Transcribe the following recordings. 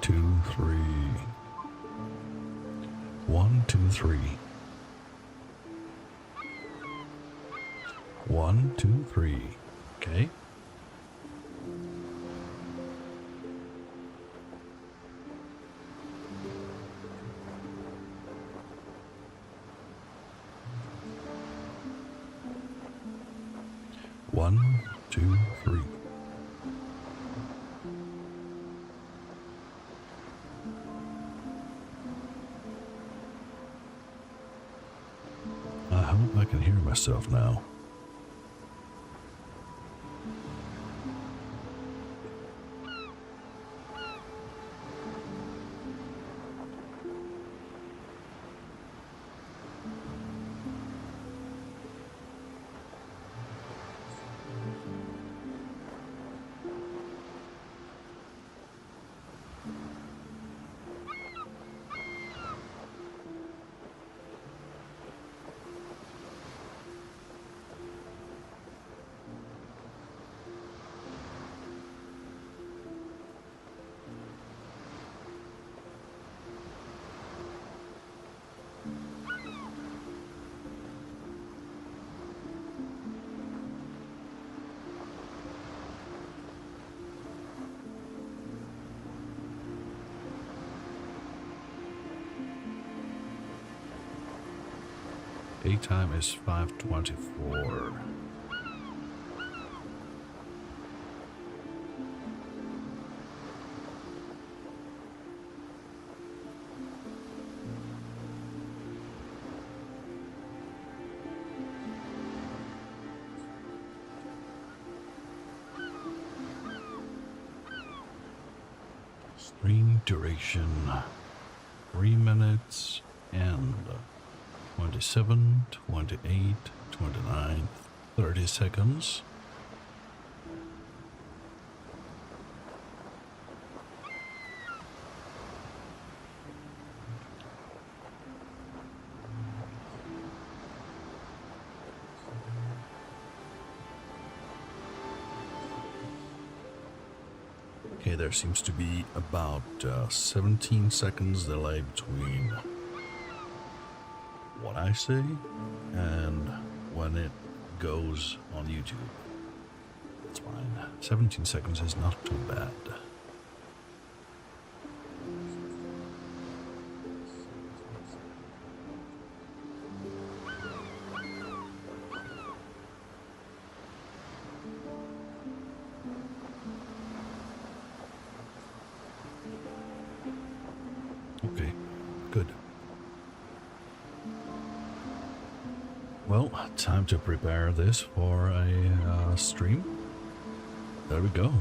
2, 3. 1, 2, 3. 1, 2, 3. Okay. One, two, three. I hope I can hear myself now. A time is 5:24. Stream duration 3 minutes and 27, 28, 29, 30 seconds. Okay, there seems to be about 17 seconds delay between what I say and when it goes on YouTube. That's fine. 17 seconds is not too bad. Okay, good. Well, time to prepare this for a stream. There we go.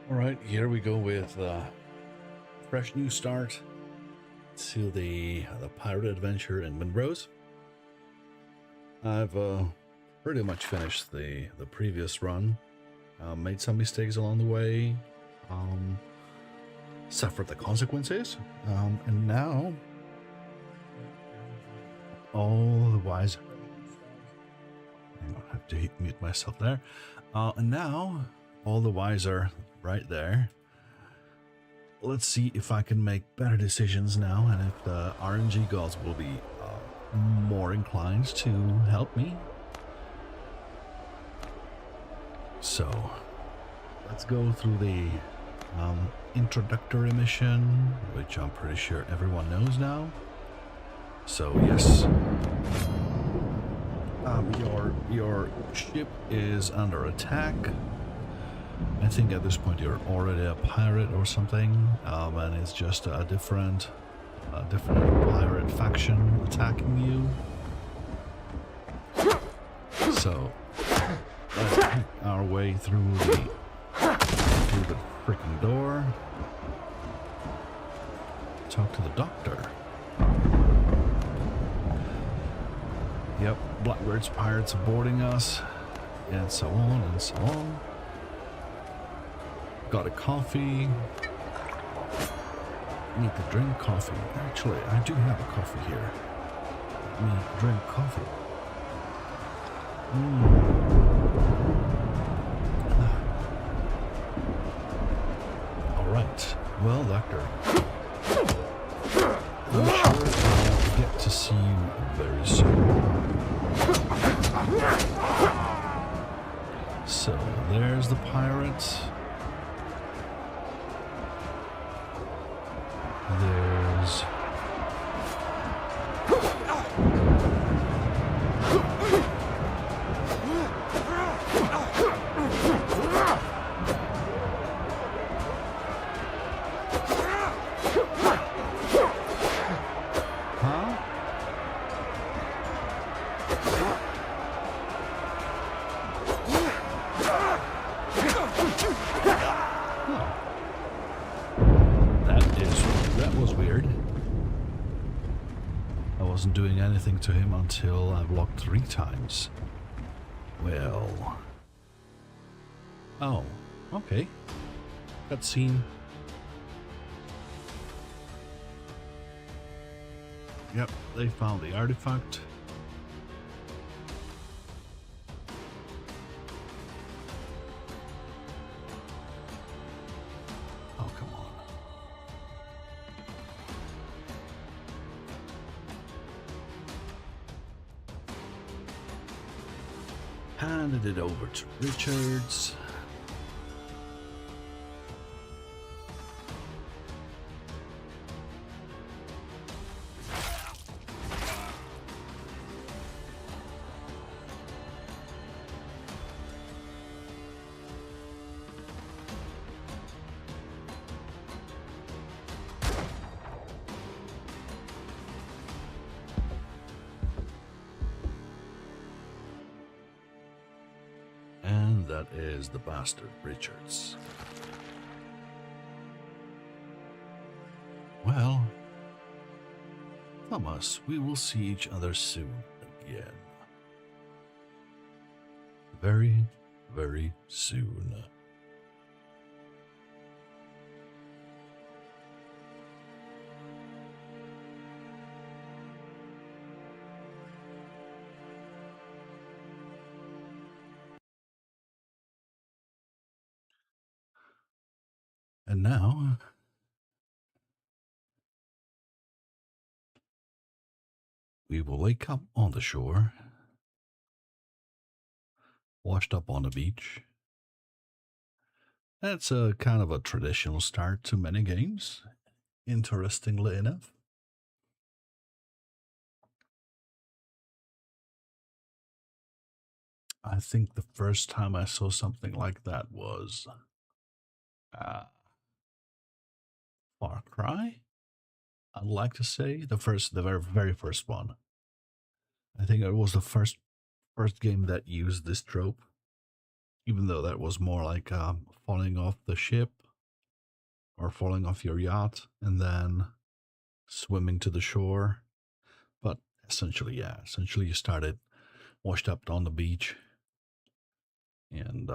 All right, here we go with fresh new start to the pirate adventure in Windrose. I've pretty much finished the previous run. Made some mistakes along the way. Suffered the consequences. And now all the wise. I have to mute myself there. And now all the wiser right there. Let's see if I can make better decisions now, and if the RNG gods will be more inclined to help me. So, let's go through the introductory mission, which I'm pretty sure everyone knows now. So, yes. Your ship is under attack. I think at this point you're already a pirate or something, and it's just a different pirate faction attacking you. So let's pick our way through the freaking door. Talk to the doctor. Yep, Blackbird's pirates are boarding us, and so on and so on. Got a coffee. Need to drink coffee. Actually, I do have a coffee here. Let me drink coffee. Alright. Well, Doctor. I'm sure I'll get to see you very soon. So, there's the pirates. There's... Huh? That was weird. I wasn't doing anything to him until I blocked 3 times. Well... Oh, okay. Cutscene. Yep, they found the artifact. Oh, come on. Handed it over to Richards. And that is the bastard Richards. Well, Thomas, we will see each other soon again. Very, very soon. And now, we will wake up on the shore, washed up on the beach. That's a kind of a traditional start to many games, interestingly enough. I think the first time I saw something like that was Far Cry. I'd like to say the very first one. I think it was the first game that used this trope. even though that was more like falling off the ship or falling off your yacht and then swimming to the shore. But essentially, yeah, essentially you started washed up on the beach and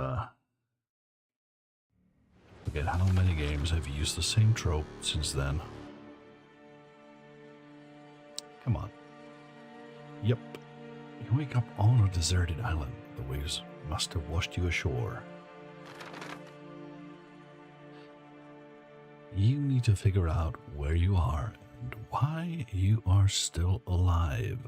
forget how many games have used the same trope since then. Come on. Yep. You wake up on a deserted island. The waves must have washed you ashore. You need to figure out where you are and why you are still alive.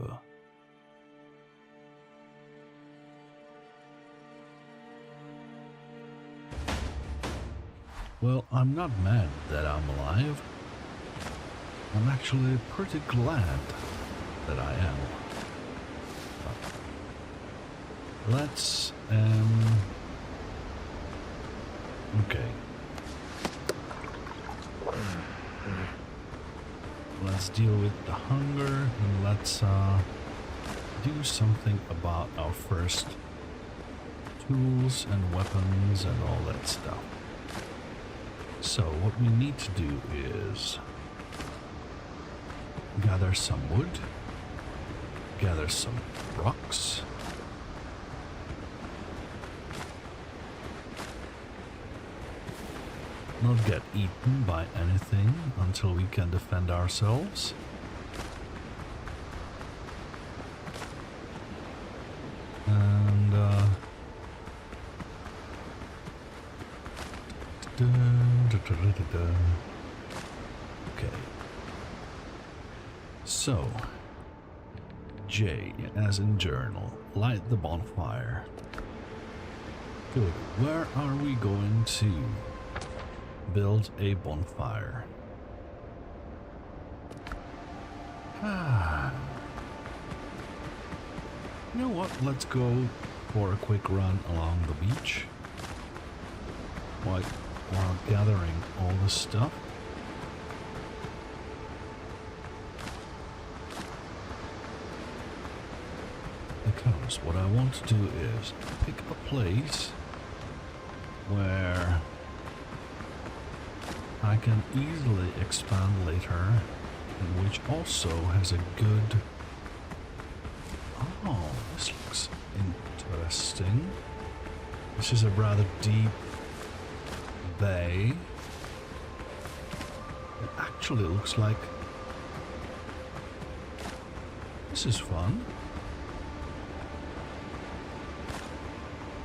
Well, I'm not mad that I'm alive. I'm actually pretty glad that I am. Let's, okay. Let's deal with the hunger and let's, do something about our first tools and weapons and all that stuff. So what we need to do is gather some wood, gather some rocks, not get eaten by anything until we can defend ourselves. And okay. So J as in journal, light the bonfire. Good. Where are we going to build a bonfire? You know what? Let's go for a quick run along the beach while gathering all this stuff. Because what I want to do is pick a place where I can easily expand later, and which also has a good... Oh, this looks interesting. This is a rather deep bay. It actually looks like... This is fun.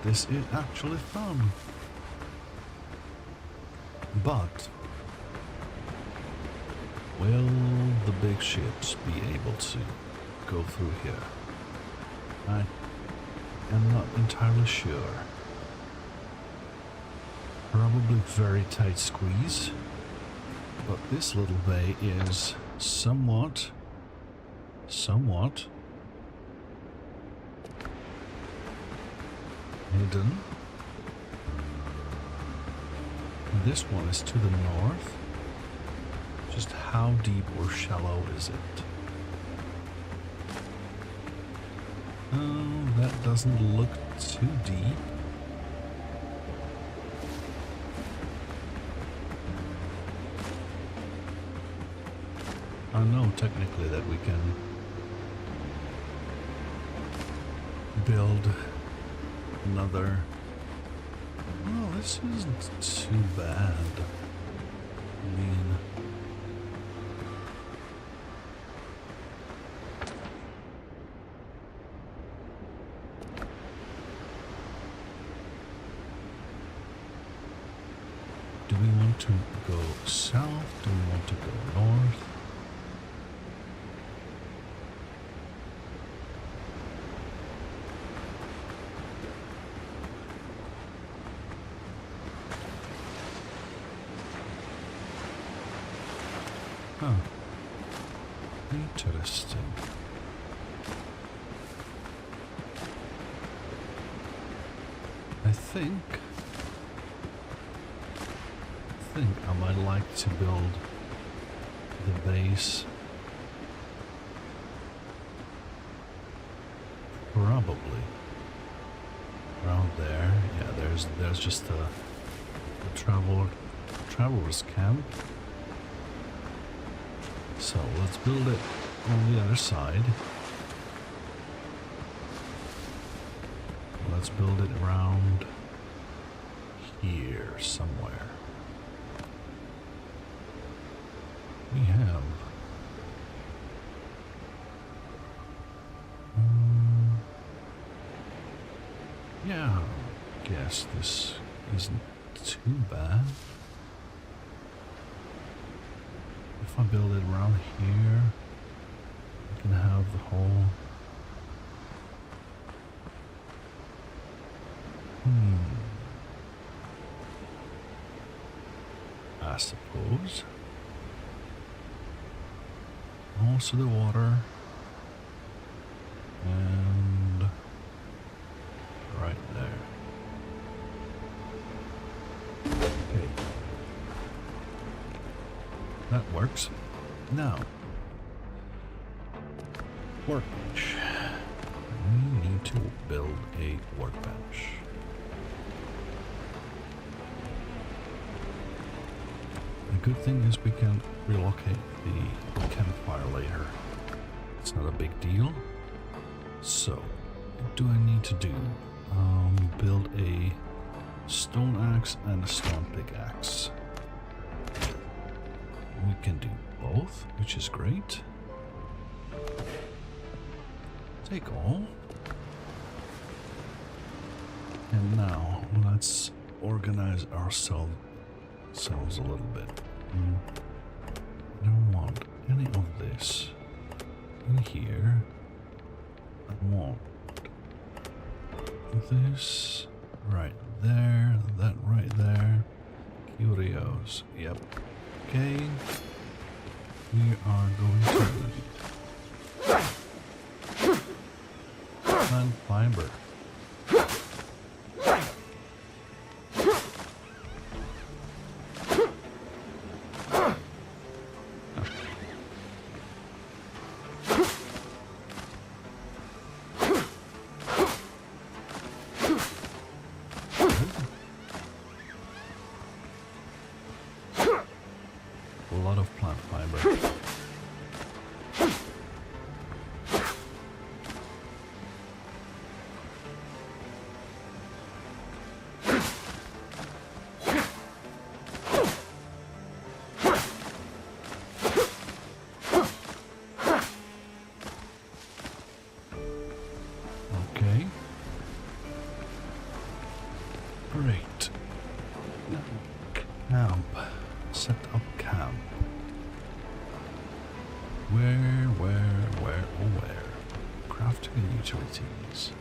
This is actually fun. But will the big ships be able to go through here? I am not entirely sure. Probably very tight squeeze, but this little bay is somewhat hidden. This one is to the north. Just how deep or shallow is it? Oh, that doesn't look too deep. I know technically that we can build another. Oh, this isn't too bad. I mean, do we want to go south? Do we want to go north? Huh. Interesting. I think I might like to build the base probably Around there. Yeah, there's just a traveler's camp. So let's build it on the other side. Let's build it around here somewhere. We have yeah, I guess this isn't too bad. If I build it around here, I can have the whole... I suppose. Also the water. And right there. Okay. That works. Now, workbench. We need to build a workbench. The good thing is we can relocate the campfire later. It's not a big deal. So, what do I need to do? Build a stone axe and a stone pickaxe. We can do both, which is great. Take all. And now let's organize ourselves a little bit. I don't want any of this in here. I want this right there, that right there. Curios. Yep. Okay. We are going to plant fiber. A lot of plant fiber. Okay. Great. Now, camp. Set up camp. Where? Crafting and utilities.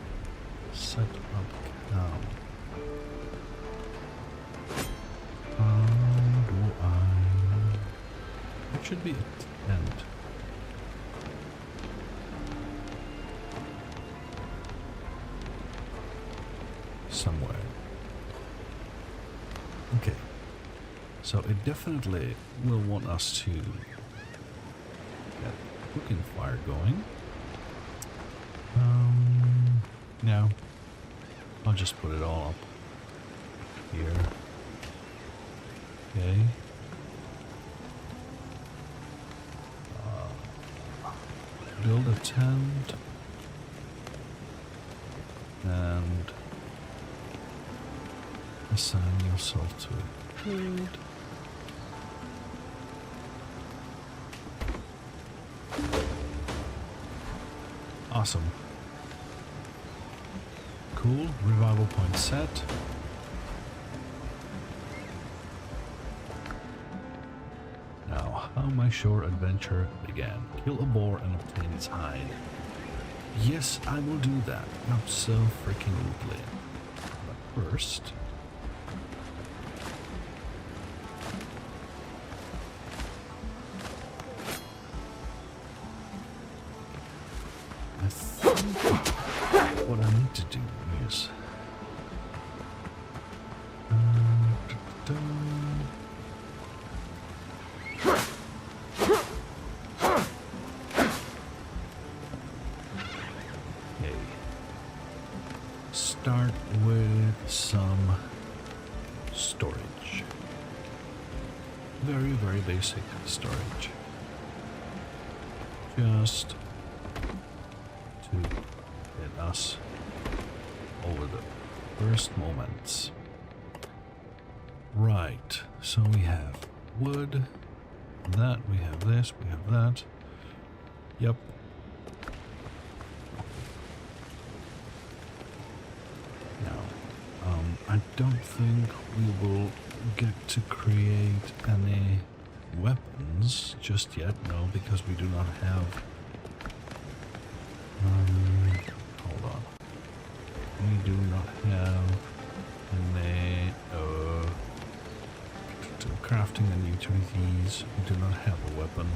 Set up camp. How do I... It should be a tent. Somewhere. Okay. So it definitely will want us to get cooking fire going. No. I'll just put it all up here. Okay. Build a tent. And assign yourself to a field. Awesome. Cool. Revival point set. Now, how my shore adventure began. Kill a boar and obtain its hide. Yes, I will do that. Abso-freaking-lutely. But first... what I need to do is start with some storage. Very, very basic storage. Just to get us over the first moments. Right, so we have wood, that, we have this, we have that. Yep. Now, I don't think we will get to create any weapons just yet, no, because we do not have... hold on. We do not have any crafting and utilities. We do not have a weapon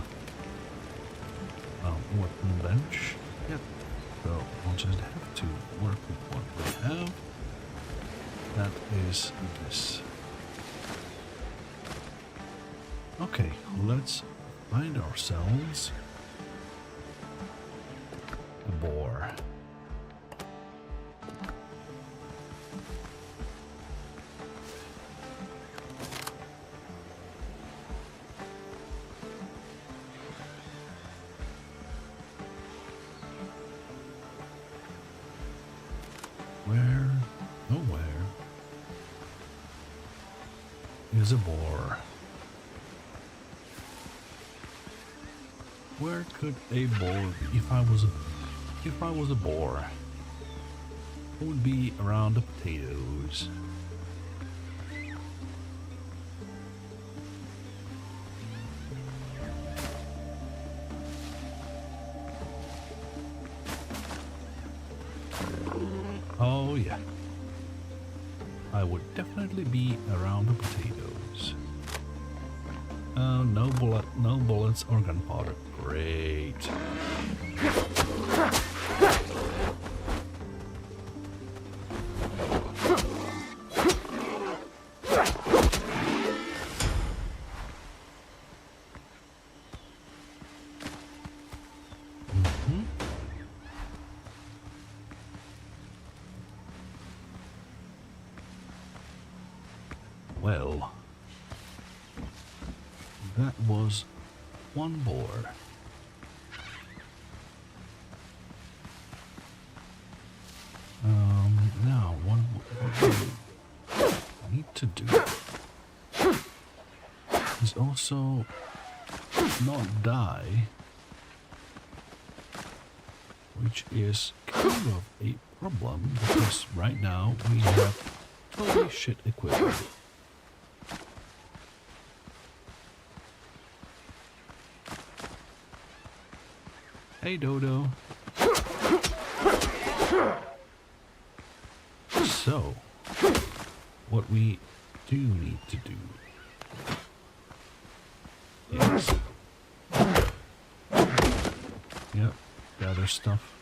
bench yet, so we'll just have to work with what we have. That is this. Okay, let's find ourselves a boar. Where? Nowhere is a boar. Where could a boar be? If I was a boar, it would be around the potatoes. Oh yeah, I would definitely be around the potatoes. No bullets or gunpowder. Great. Well, that was one boar. Now what we need to do is also not die, which is kind of a problem because right now we have totally shit equipment. Hey Dodo. So, what we do need to do is, yep, gather stuff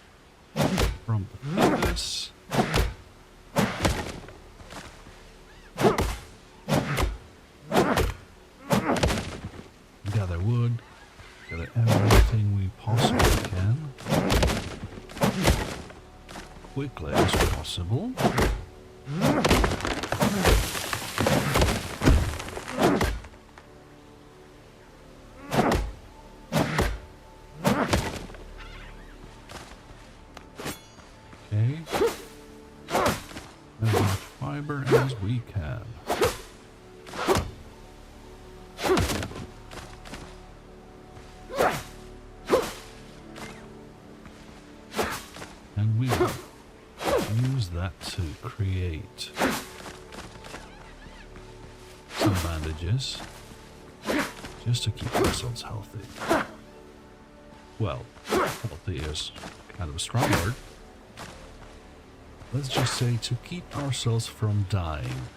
from this. Gather wood, gather everything we possibly can, quickly as possible. Okay, as much fiber as we can. And we use that to create some bandages just to keep ourselves healthy. Well, healthy is kind of a strong word. Let's just say to keep ourselves from dying.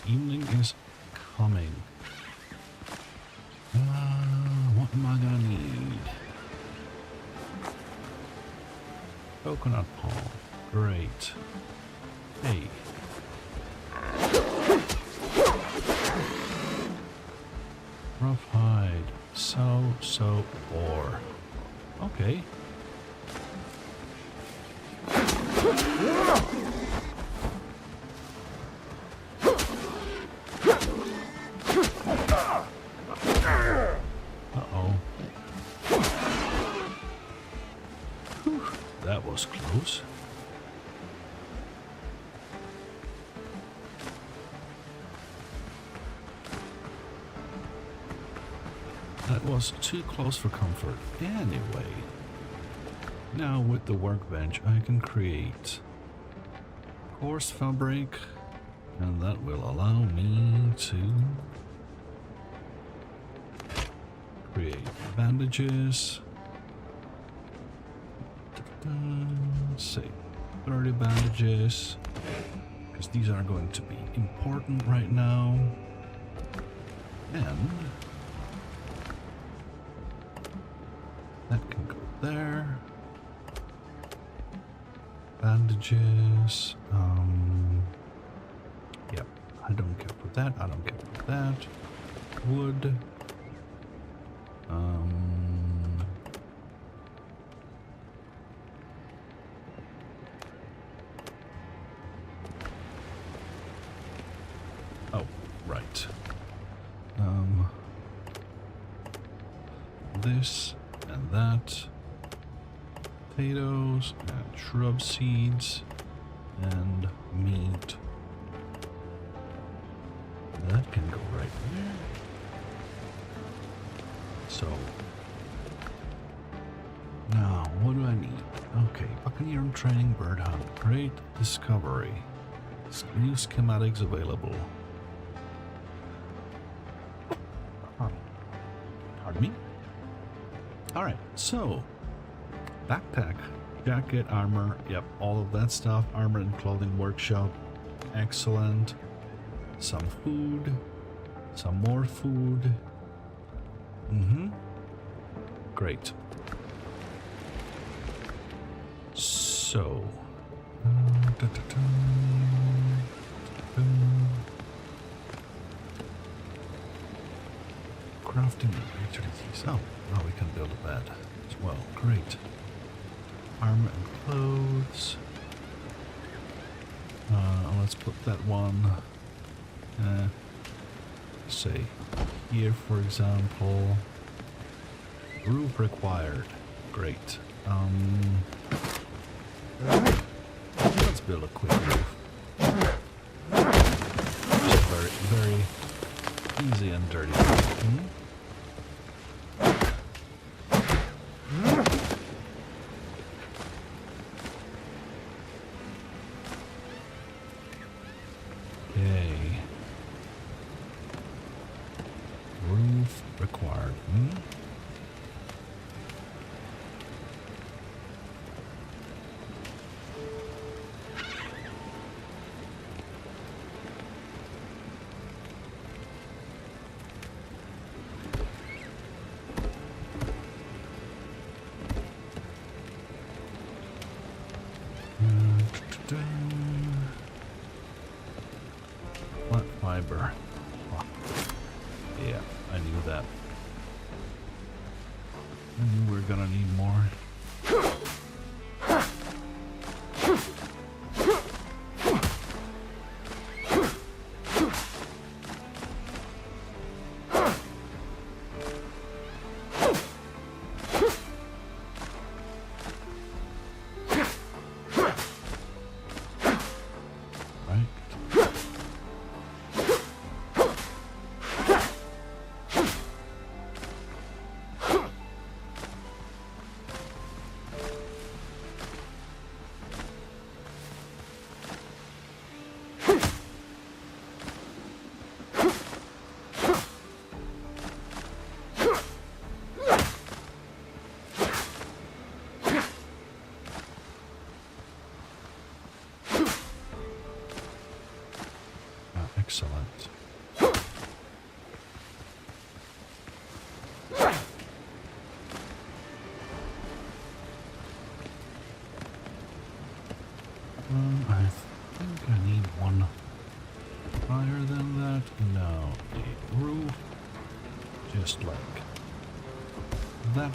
Evening is coming. What am I gonna need? Coconut palm. Great. Hey. so ore. Okay. Uh-oh. Whew, that was close. That was too close for comfort. Anyway, now with the workbench I can create coarse fabric, and that will allow me to create bandages. Let's say 30 bandages, because these are going to be important right now. And that can go there. Bandages. Yep, I don't care for that. I don't care for that. Wood. Oh, right. This and that. Potatoes and shrub seeds and meat. That can go right there. So now what do I need? Okay, Buccaneer training bird hunt. Great discovery. New schematics available. Pardon me? Alright, so backpack, jacket, armor, yep, all of that stuff. Armor and clothing workshop. Excellent. Some food. Some more food. Great. So crafting utilities. Oh, now we can build a bed as well. Great. Armor and clothes. Let's put that one, say, here, for example. Roof required. Great. Let's build a quick roof. Just very, very easy and dirty. Okay. Roof required. Plant fiber. Oh. Yeah, I knew that. I knew we were gonna need more. Excellent. I think I need one higher than that. No, a roof, just like that.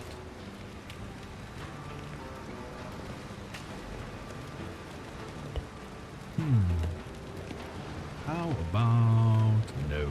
How about no?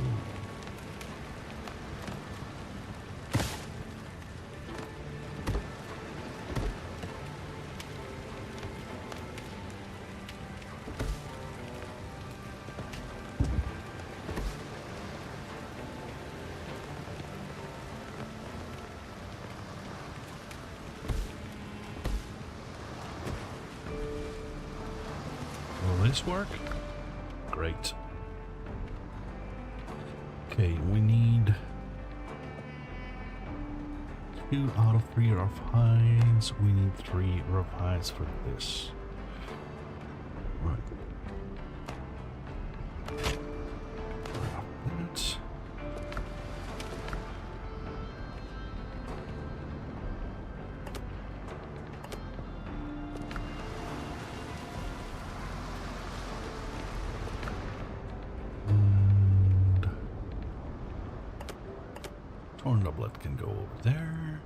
Will this work? Great. Okay, we need 2 out of 3 rough hides. We need 3 rough hides for this. Right. Grab that. Torn doublet can go over there.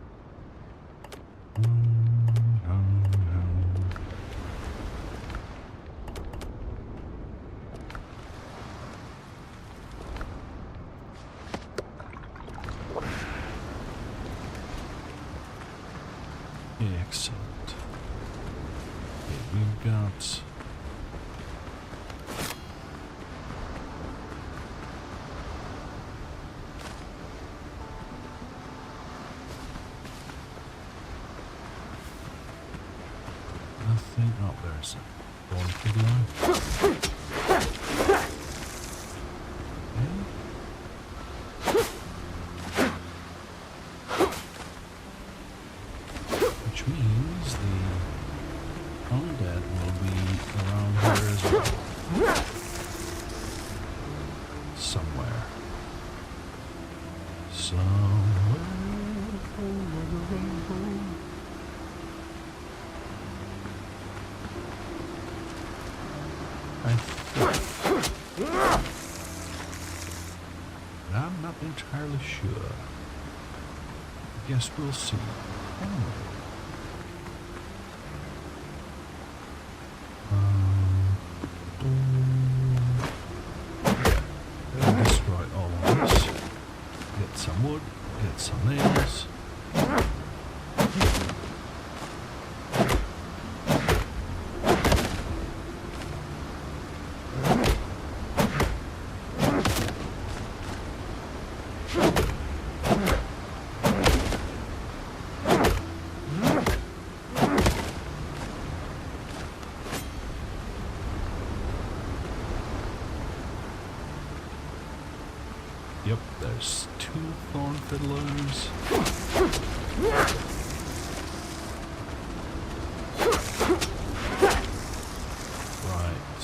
Excellent. Okay, we've got nothing. Oh, there's a bone fiddler. Which means the undead will be around here as well. Somewhere. Somewhere over the rainbow. I think. I'm not entirely sure. Guess we'll see. Destroy all of this. Get some wood. Get some nails. Yep, there's 2 thorn fiddlers. Right.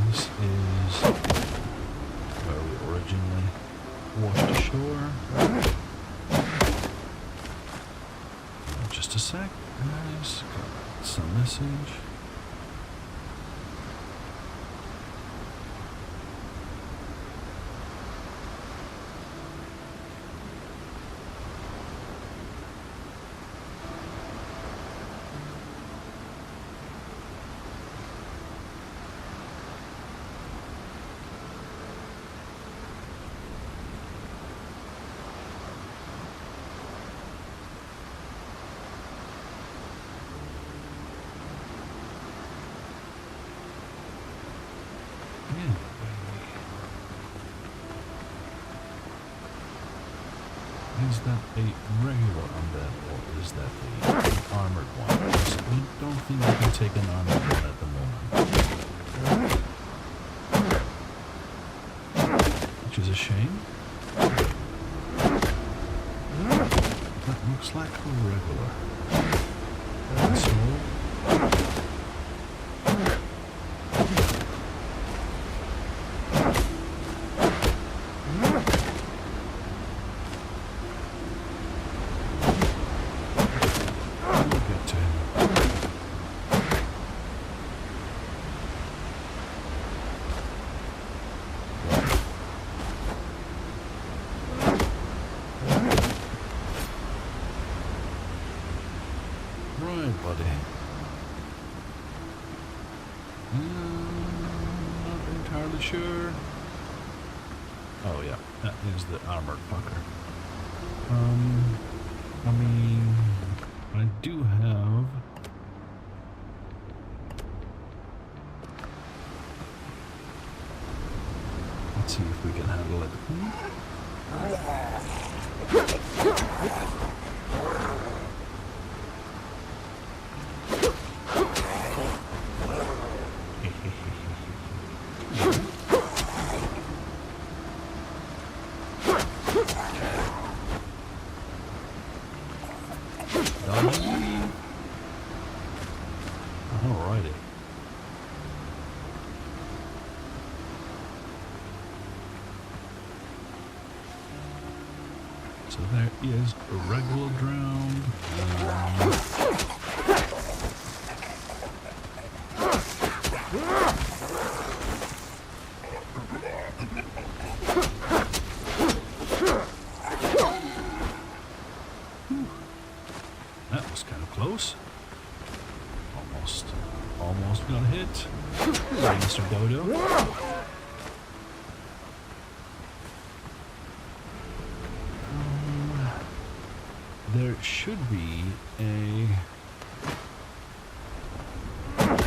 This is where we originally washed ashore. Just a sec, guys. Got some message. Is that a regular undead or is that the armored one? I don't think I can take an armored one at the moment. Which is a shame. That looks like a regular. Asshole. buddy. Not entirely sure. Oh yeah, that is the armored fucker. I mean, I do have... Let's see if we can handle it. Alrighty. So there is a regular drowned. That was kind of close. Almost got hit. Right, Mr. Dodo. There should be a point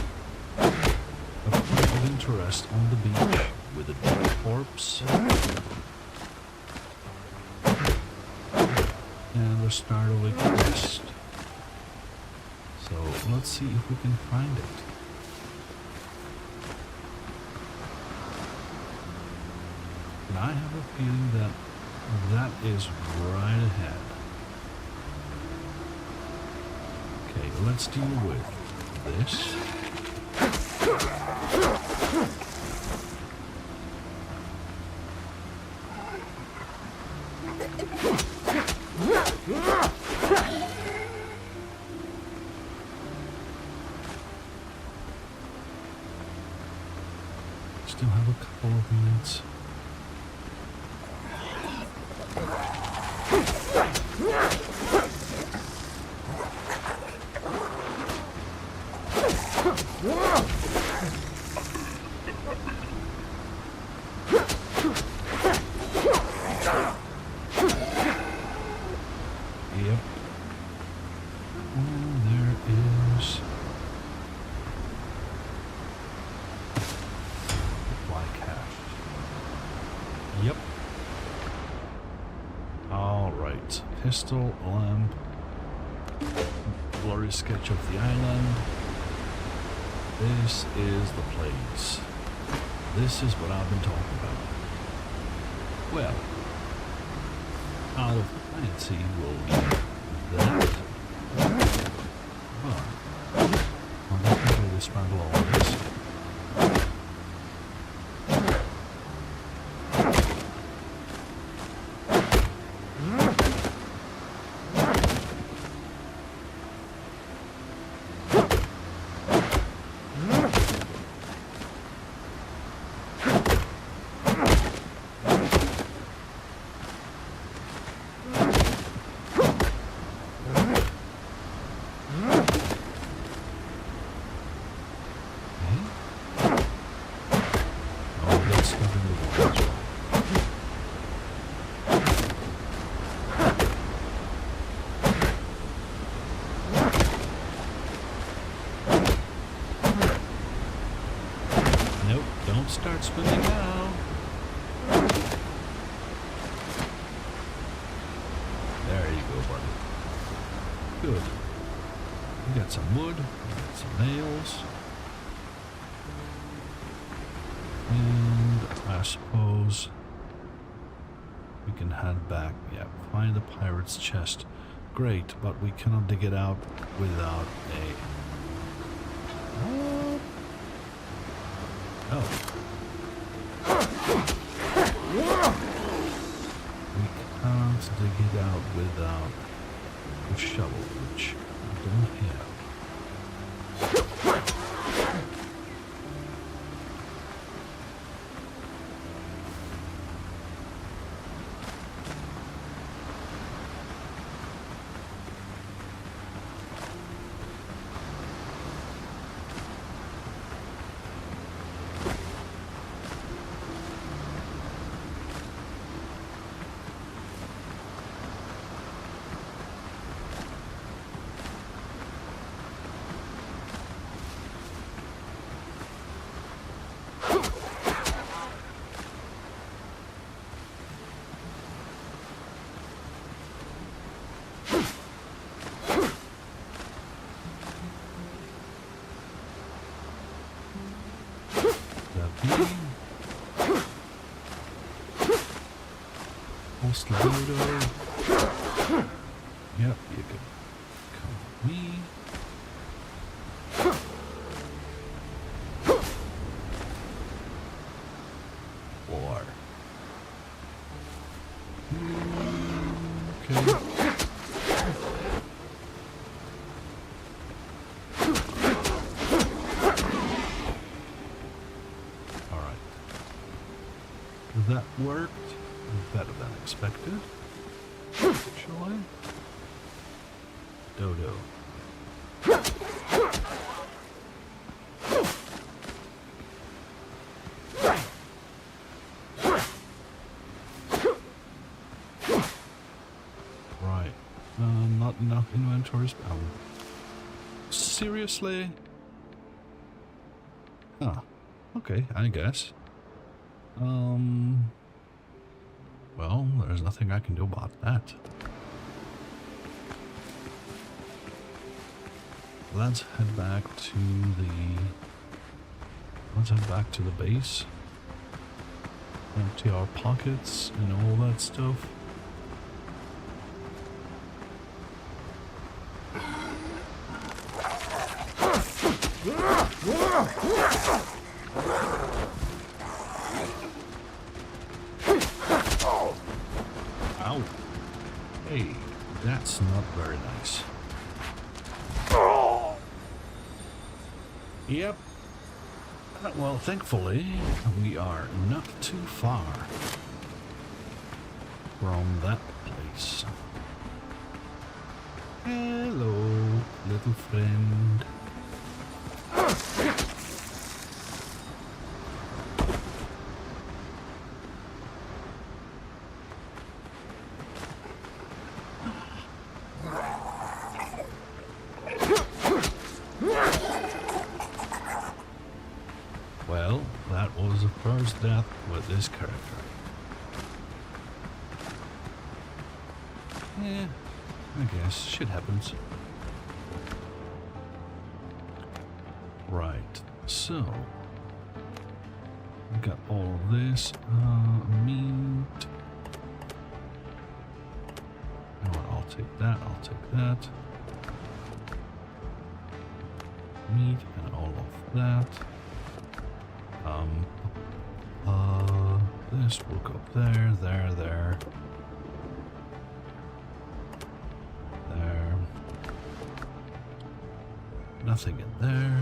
of interest on the beach with a dead corpse and the start of a quest. So let's see if we can find it. And I have a feeling that that is right ahead. Okay, let's deal with this. Still have a couple of minutes. Yep. And there is fly cache. Yep. All right. Pistol, lamp, blurry sketch of the island. This is the place. This is what I've been talking about. Well, out of fancy will be that. But I'll definitely dismantle all this. Nope, don't start swimming now. There you go, buddy. Good. We got some wood, we got some nails. And I suppose we can head back. Yeah, find the pirate's chest. Great, but we cannot dig it out without a... Oh. We can't dig it out without a shovel, which we don't have. me. Post Dodo. Yep, you can come with me. War. Okay. Alright. That worked better than expected. Actually. Dodo. Right. Not enough inventory space. Seriously? Huh. Okay, I guess. Well, there's nothing I can do about that. Let's head back to the base. Empty our pockets and all that stuff. Ow. Hey, that's not very nice. Yep. Well, thankfully, we are not too far from that place. Hello, little friend. Well, that was the first death with this character. Yeah, I guess shit happens. Right, so we got all of this meat. You know what, I'll take that, I'll take that. Meat and all of that. This will go there, there, there. There. Nothing in there.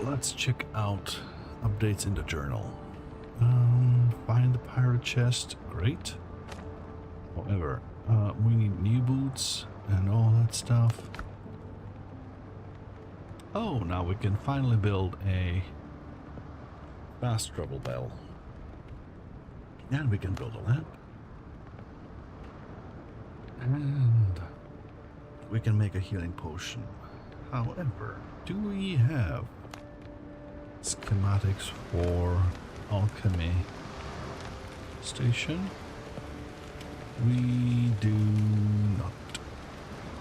Let's check out updates in the journal. Find the pirate chest, great. However, we need new boots and all that stuff. Oh, now we can finally build a fast travel bell. And we can build a lamp. And we can make a healing potion. However, do we have schematics for alchemy station? We do not.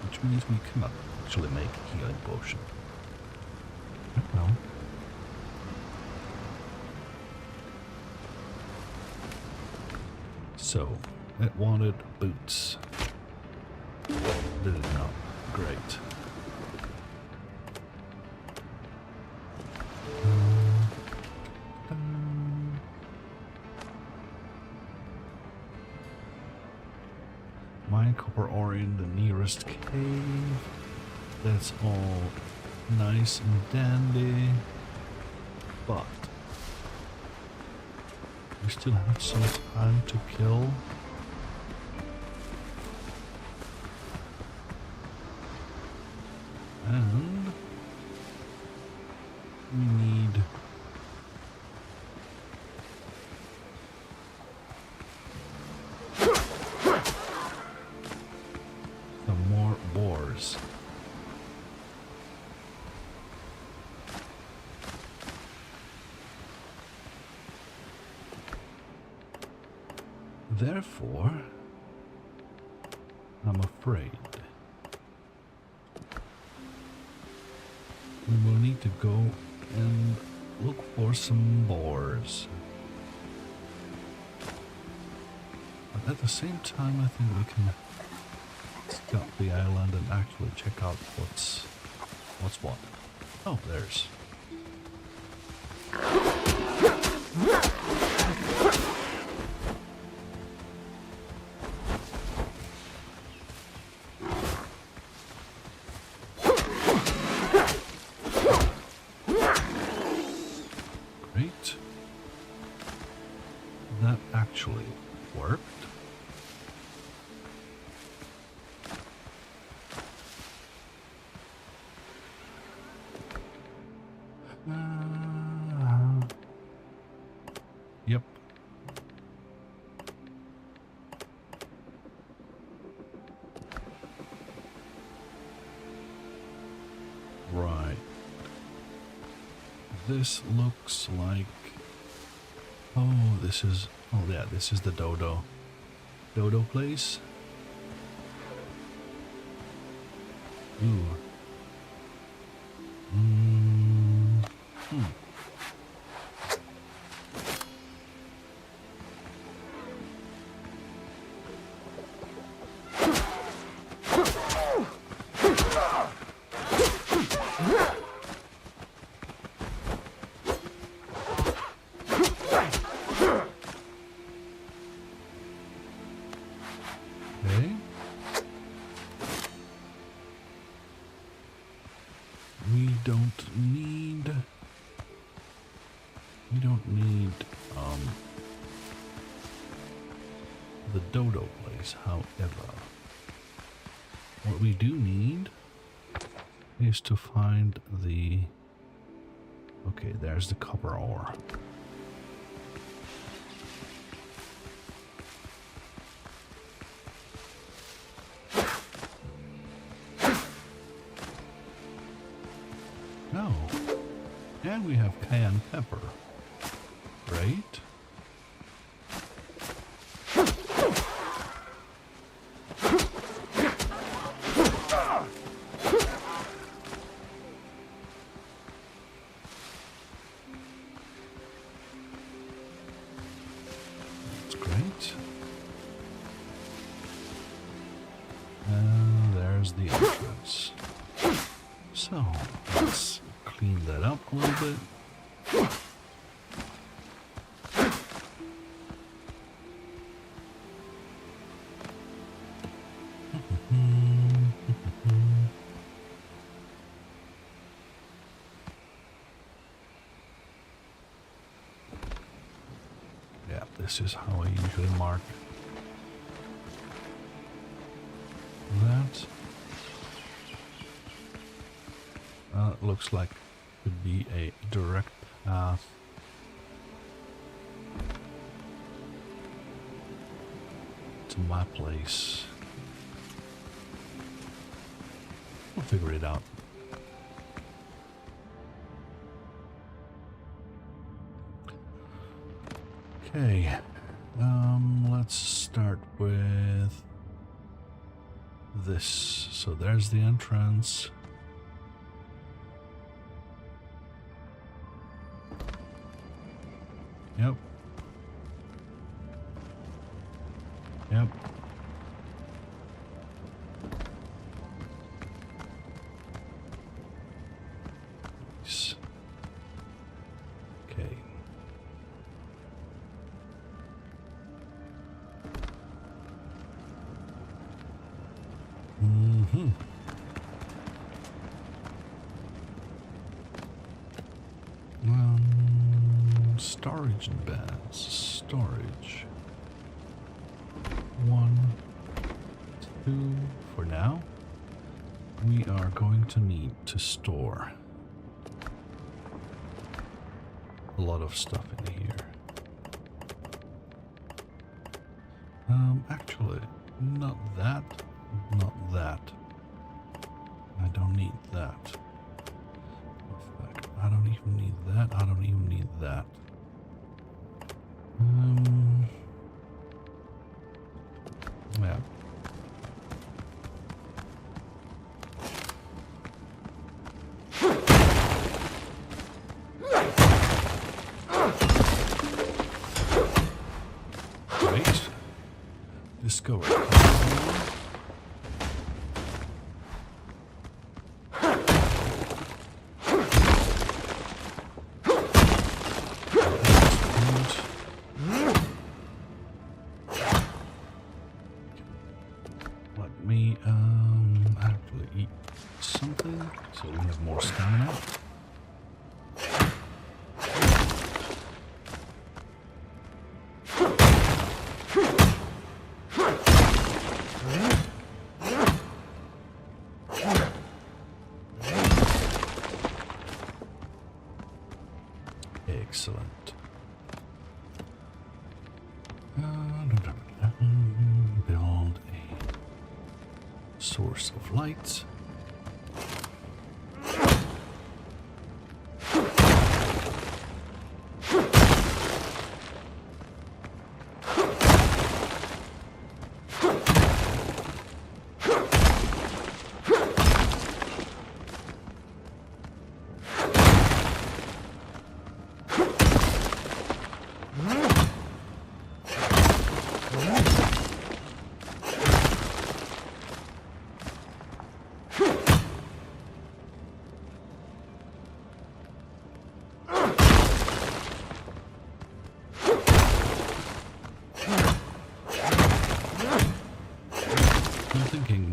Which means we cannot actually make a healing potion. Well. So, it wanted boots. Did it not? Great. Mine copper ore in the nearest cave. That's all nice and dandy. But we still have some time to kill. And we need some more boars. Therefore, I'm afraid trade. We will need to go and look for some boars. But at the same time, I think we can scout the island and actually check out what's what. Oh, there's. Great. That actually worked. Yep. Right. This looks like... Oh, this is... Oh, yeah, this is the dodo place. Ooh. Okay. We don't need the dodo place, however. What we do need is to find the... Okay, there's the copper ore. No. And we have cayenne pepper. Right? That's great. And there's the entrance. So, let's clean that up a little bit. Yeah, this is how I usually mark that. Looks like could be a direct path to my place. We'll figure it out. Okay, let's start with this. So there's the entrance. Yep. Yep. Nice. Okay. Mm-hmm. Storage and baths. Storage. 1, 2 for now. We are going to need to store a lot of stuff in here. Actually, not that. Not that. I don't need that. In fact, I don't even need that. I don't even need that. Yeah. me actually eat something so we have more stamina. Excellent. Build a source of light.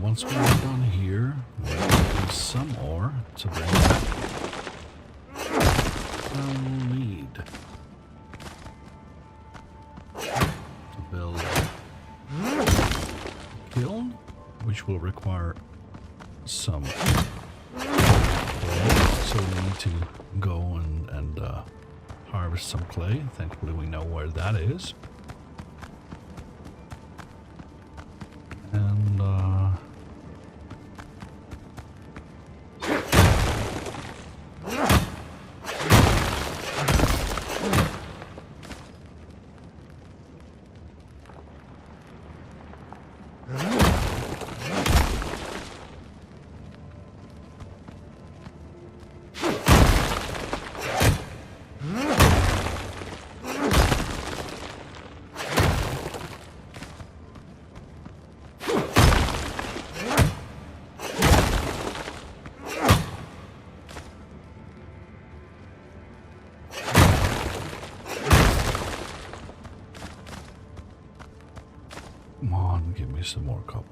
Once we're done here, we'll need some ore to bring back. We'll need to build a kiln, which will require some clay. So we need to go and harvest some clay. Thankfully we know where that is. And come on, give me some more copper.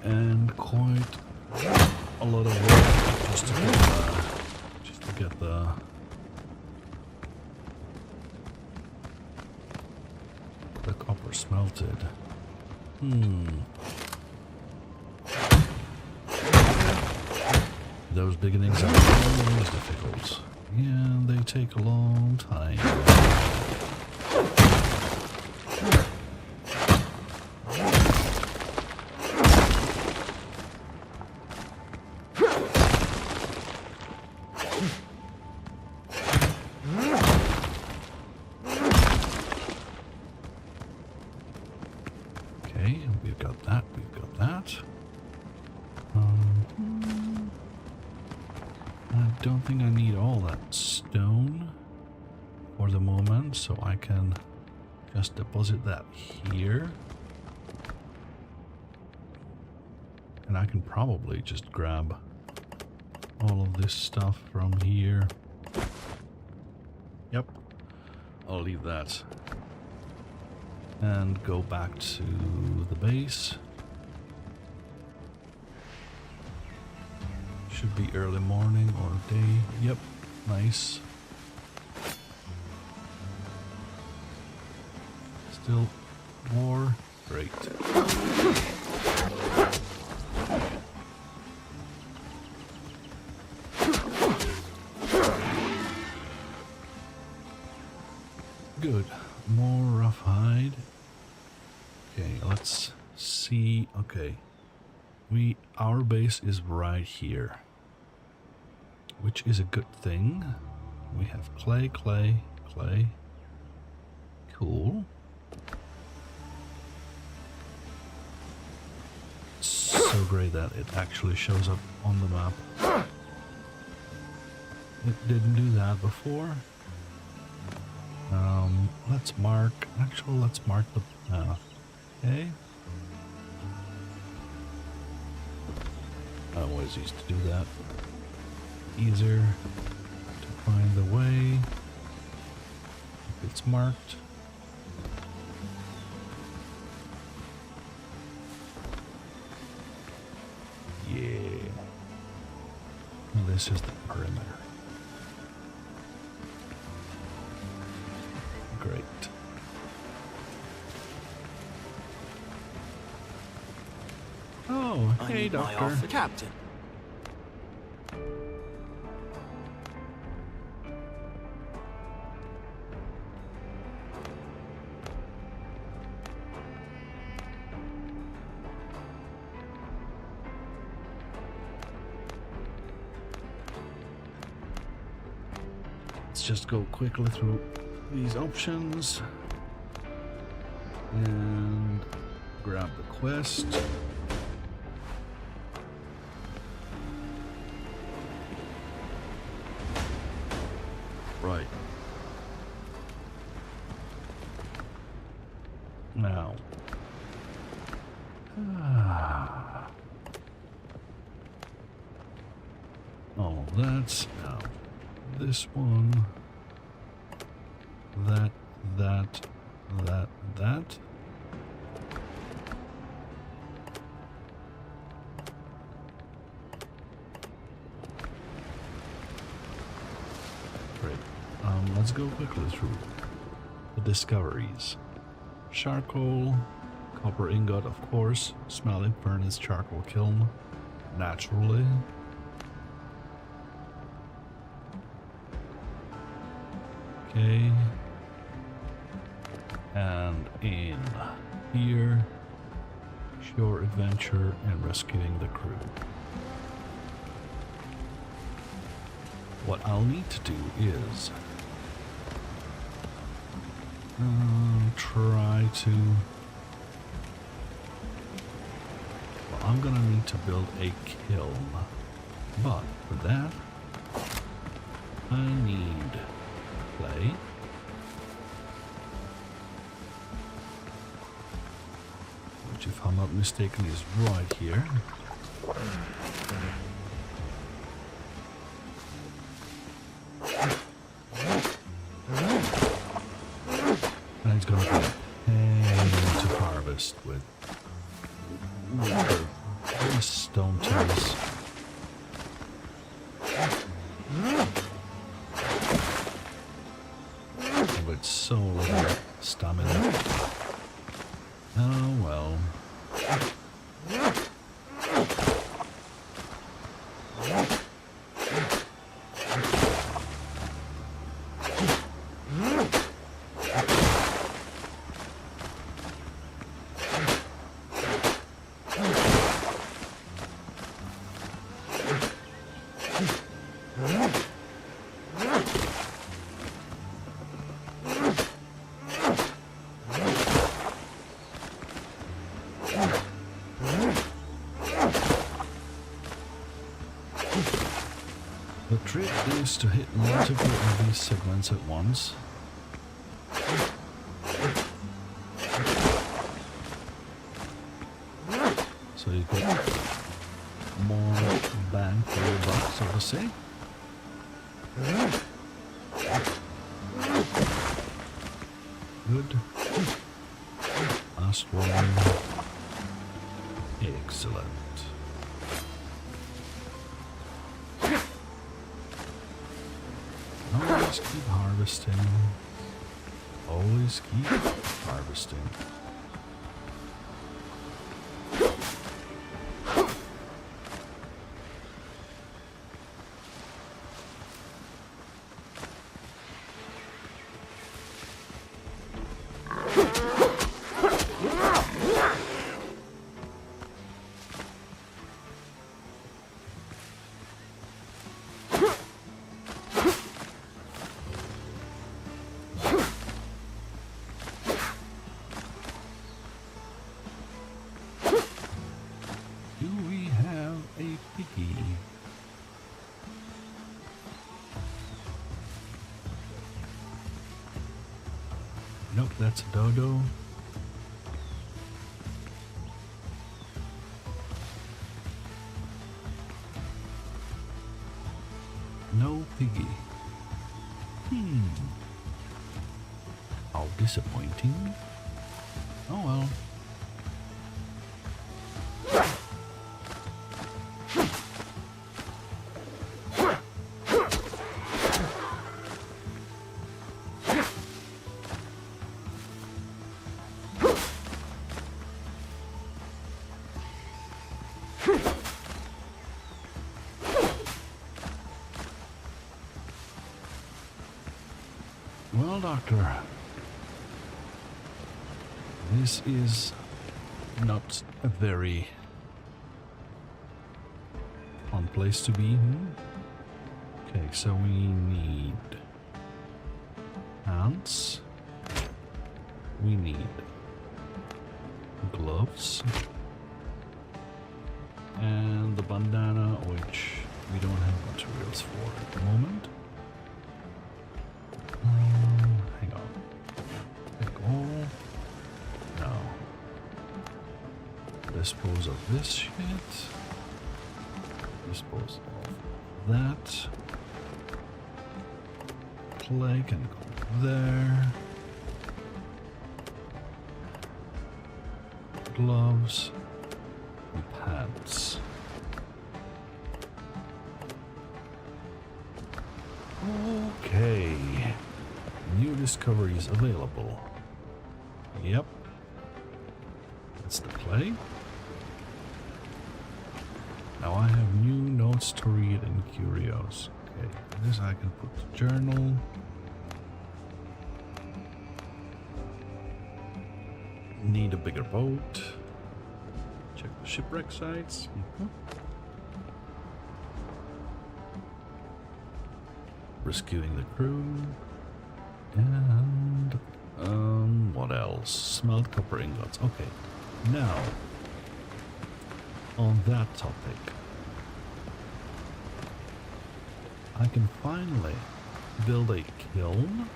And quite a lot of work just to get the copper smelted. Those beginnings are always difficult. Yeah, they take a long time. Okay, we've got that, we've got that. I don't think I need all that stone for the moment, so I can just deposit that here. And I can probably just grab all of this stuff from here. Yep, I'll leave that. And go back to the base. Should be early morning or day. Yep, nice. Still war. Great. Good. More rough hide. Okay, let's see. Okay. Our base is right here, which is a good thing. We have clay, clay, clay. Cool. so great that it actually shows up on the map. It didn't do that before. Let's mark the path. Okay. I always used to do that. Easier to find the way if it's marked. Yeah. And this is the perimeter. Great. Oh, hey, Doctor. The captain. Let's just go quickly through these options and grab the quest. Right. Now. Oh, that's now. This one. That. Great. Let's go quickly through the discoveries. Charcoal, copper ingot, of course, smelting furnace, charcoal kiln, naturally. Okay. And in here, shore adventure and rescuing the crew. What I'll need to do is try to... Well, I'm gonna need to build a kiln, but for that I need clay, which if I'm not mistaken is right here. And it's gonna be a pain to harvest with the stone tools. With so little stamina. Oh well. The trick is to hit multiple of these segments at once. So you get more bang for your buck, so to say. Good. Last one. Excellent. Always keep harvesting. Always keep harvesting. Do we have a piggy? Nope, that's a dodo. No piggy. How disappointing. Oh well. Well, Doctor, this is not a very fun place to be. Okay, so we need hands. We need gloves. And the bandana, which we don't have materials for at the moment. Hang on. Take all. No. Dispose of this shit. Dispose of that. Clay can go there. Gloves. And pants. Okay. New discoveries available. Yep. That's the clay. Now I have new notes to read and curios. Okay, this I can put to journal. Need a bigger boat. Check the shipwreck sites. Rescuing the crew. And what else? Smelt copper ingots. Okay. Now, on that topic, I can finally build a kiln.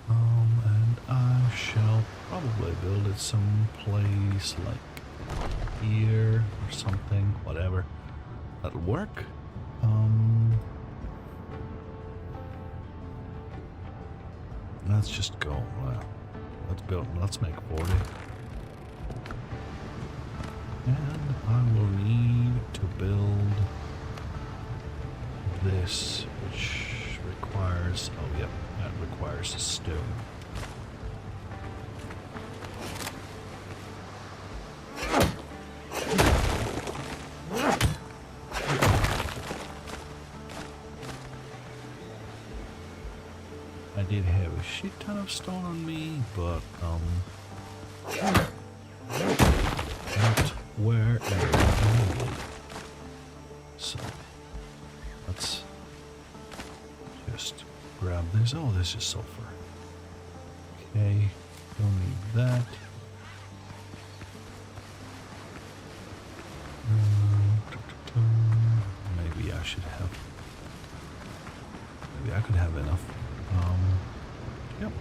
And I shall probably build it someplace like here or something, whatever. That'll work. Let's just go. Let's make 40. And I will need to build this, which requires, oh yep, that requires a stone. I did have a shit ton of stone on me, but not where I needed. So let's just grab this. Oh, this is sulfur. Okay, don't need that. Maybe I should have. Maybe I could have enough. Yep.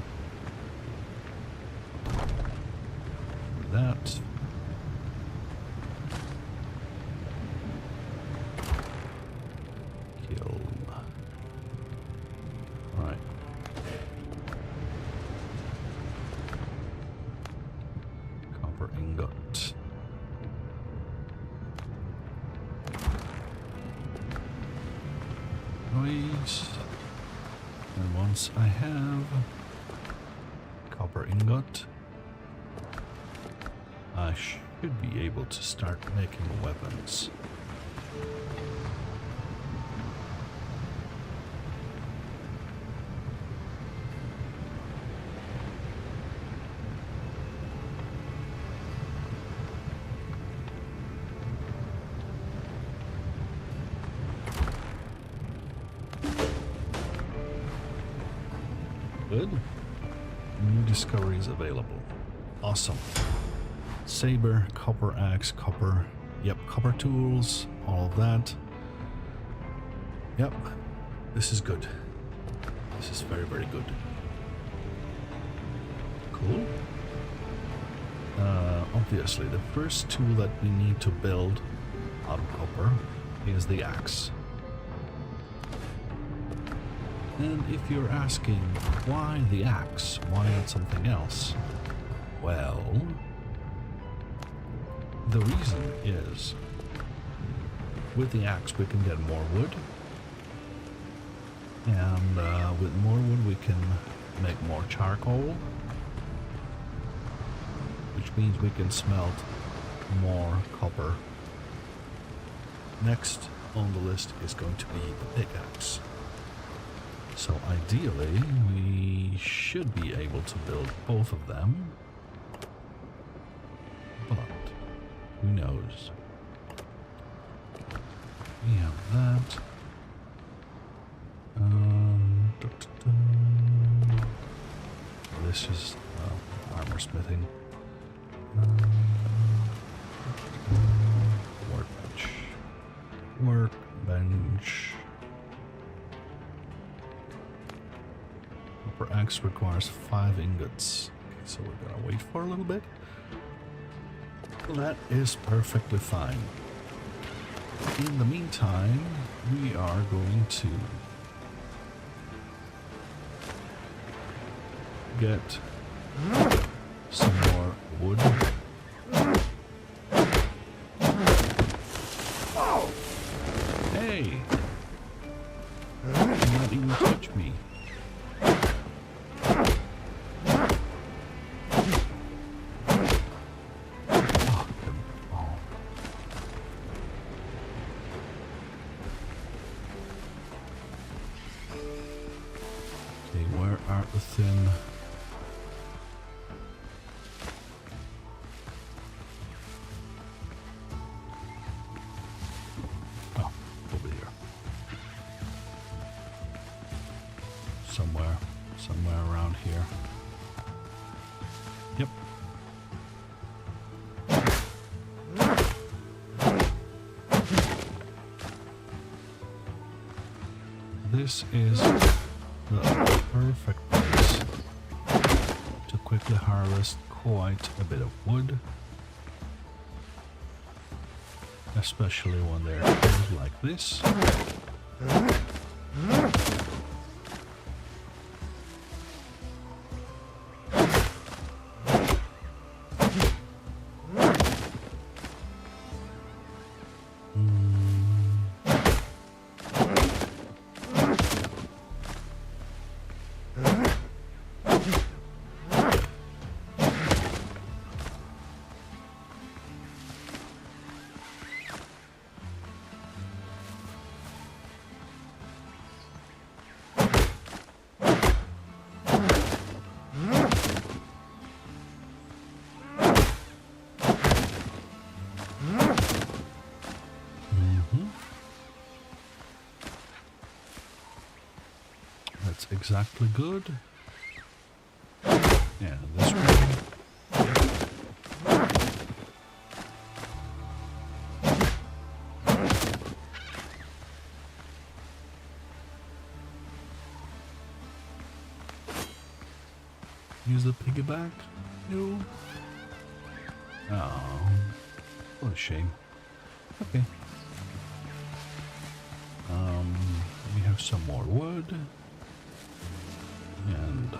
That. Kill. Alright. Copper ingot. Noise. And once I have copper ingot, I should be able to start making weapons. Good. New discoveries available. Awesome. Saber, copper axe, copper. Yep, copper tools, all of that. Yep, this is good. This is very, very good. Cool. Obviously, the first tool that we need to build out of copper is the axe. And if you're asking, why the axe? Why not something else? Well, the reason is, with the axe we can get more wood, and with more wood we can make more charcoal, which means we can smelt more copper. Next on the list is going to be the pickaxe. So ideally we should be able to build both of them, but who knows? We have that. This is armor smithing. Workbench. Workbench. Copper axe requires 5 ingots. Okay, so we're gonna wait for a little bit. That is perfectly fine. In the meantime, we are going to get some more wood. Hey! You not even touch me. Within over here somewhere around here. Yep. This is the perfect place to quickly harvest quite a bit of wood, especially when there are things like this. That's exactly good. Yeah, this one. Use the piggyback? No. Oh, what a shame. Okay. We have some more wood. And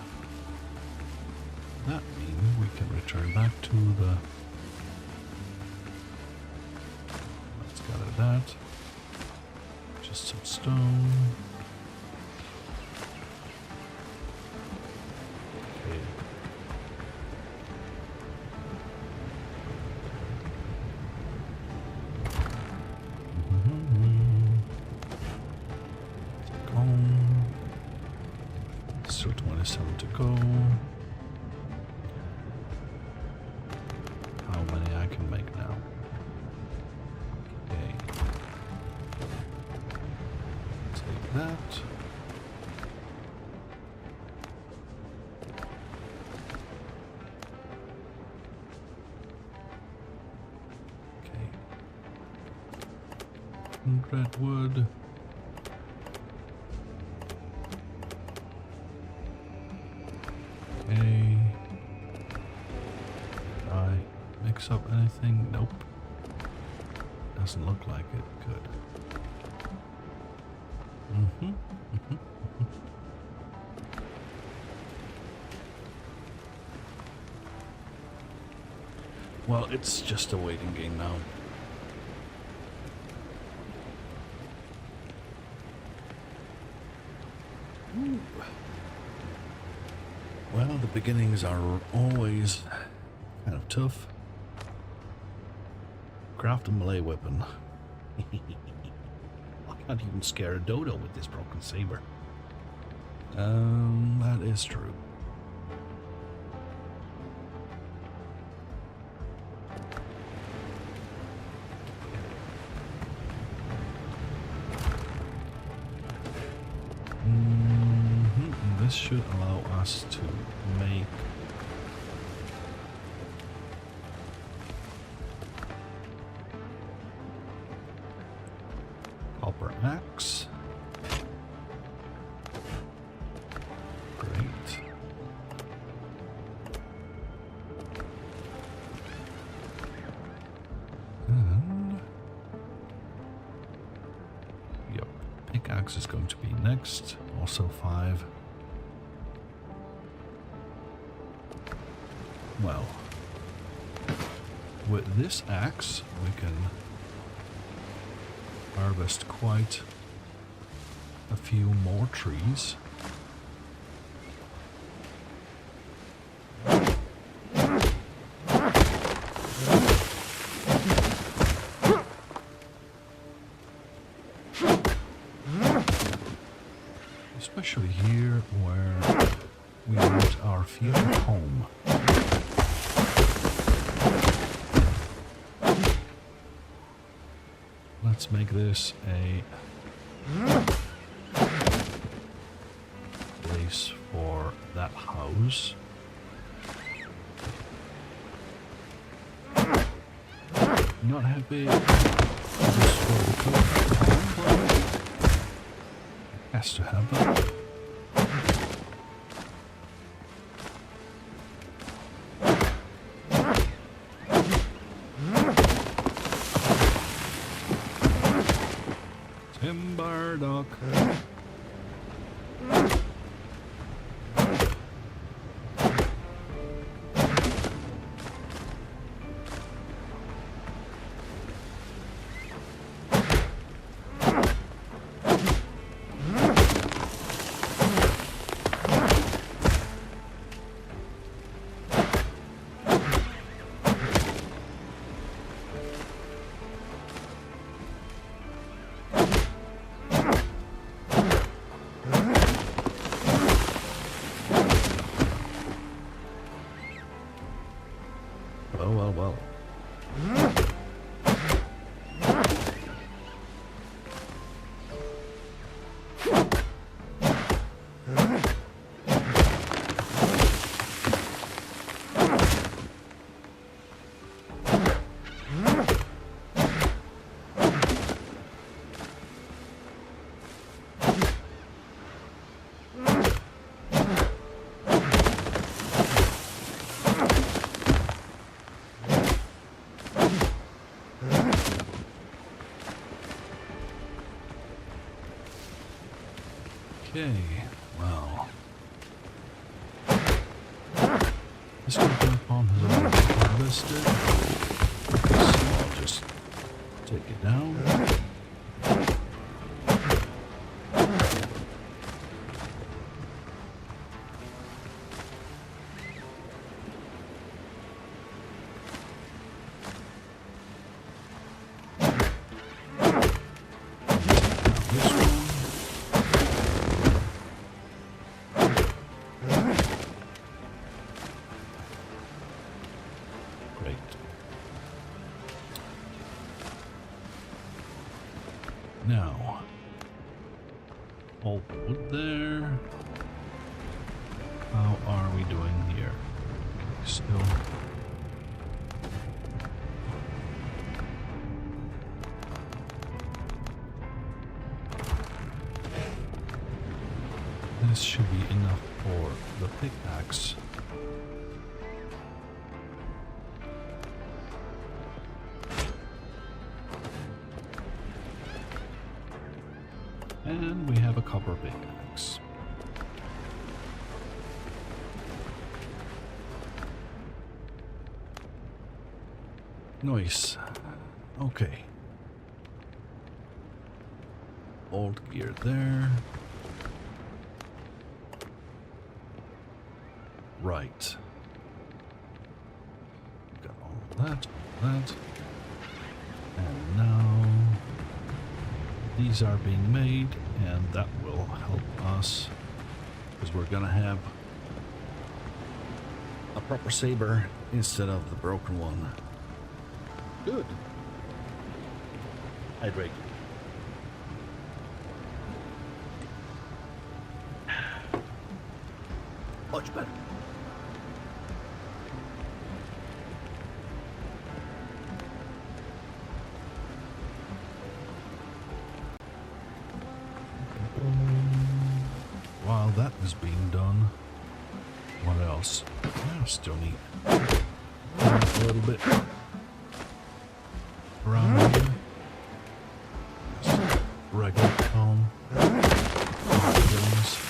that means we can return back to the... Let's gather that. Just some stone. Okay. Take home. Still 27 to go. How many I can make now? Okay. Take that. Redwood. Okay. Did I mix up anything? Nope. Doesn't look like it. Good. Well, it's just a waiting game now. Ooh. Well, the beginnings are always kind of tough. Craft a melee weapon. I can't even scare a dodo with this broken saber. That is true. This should allow us to make copper axe. Great. And yep, pickaxe is going to be next. Also 5. Well, with this axe, we can harvest quite a few more trees. Especially here where we want our future home. Let's make this a place for that house. Not happy with this for the home, but it has to happen. Timber dock. Well. Okay, well. This copper palm has already been harvested, so I'll just take it down. Now, all wood there. How are we doing here? Okay, still. should be enough for the pickaxe. And we have a copper pickaxe. Nice. Okay. Old gear there. Right. Got all that, and now these are being made, and that will help us because we're gonna have a proper saber instead of the broken one. Good. Hydrate. Much better. While that is being done, what else? I still need a little bit around here. Just regular comb. Things.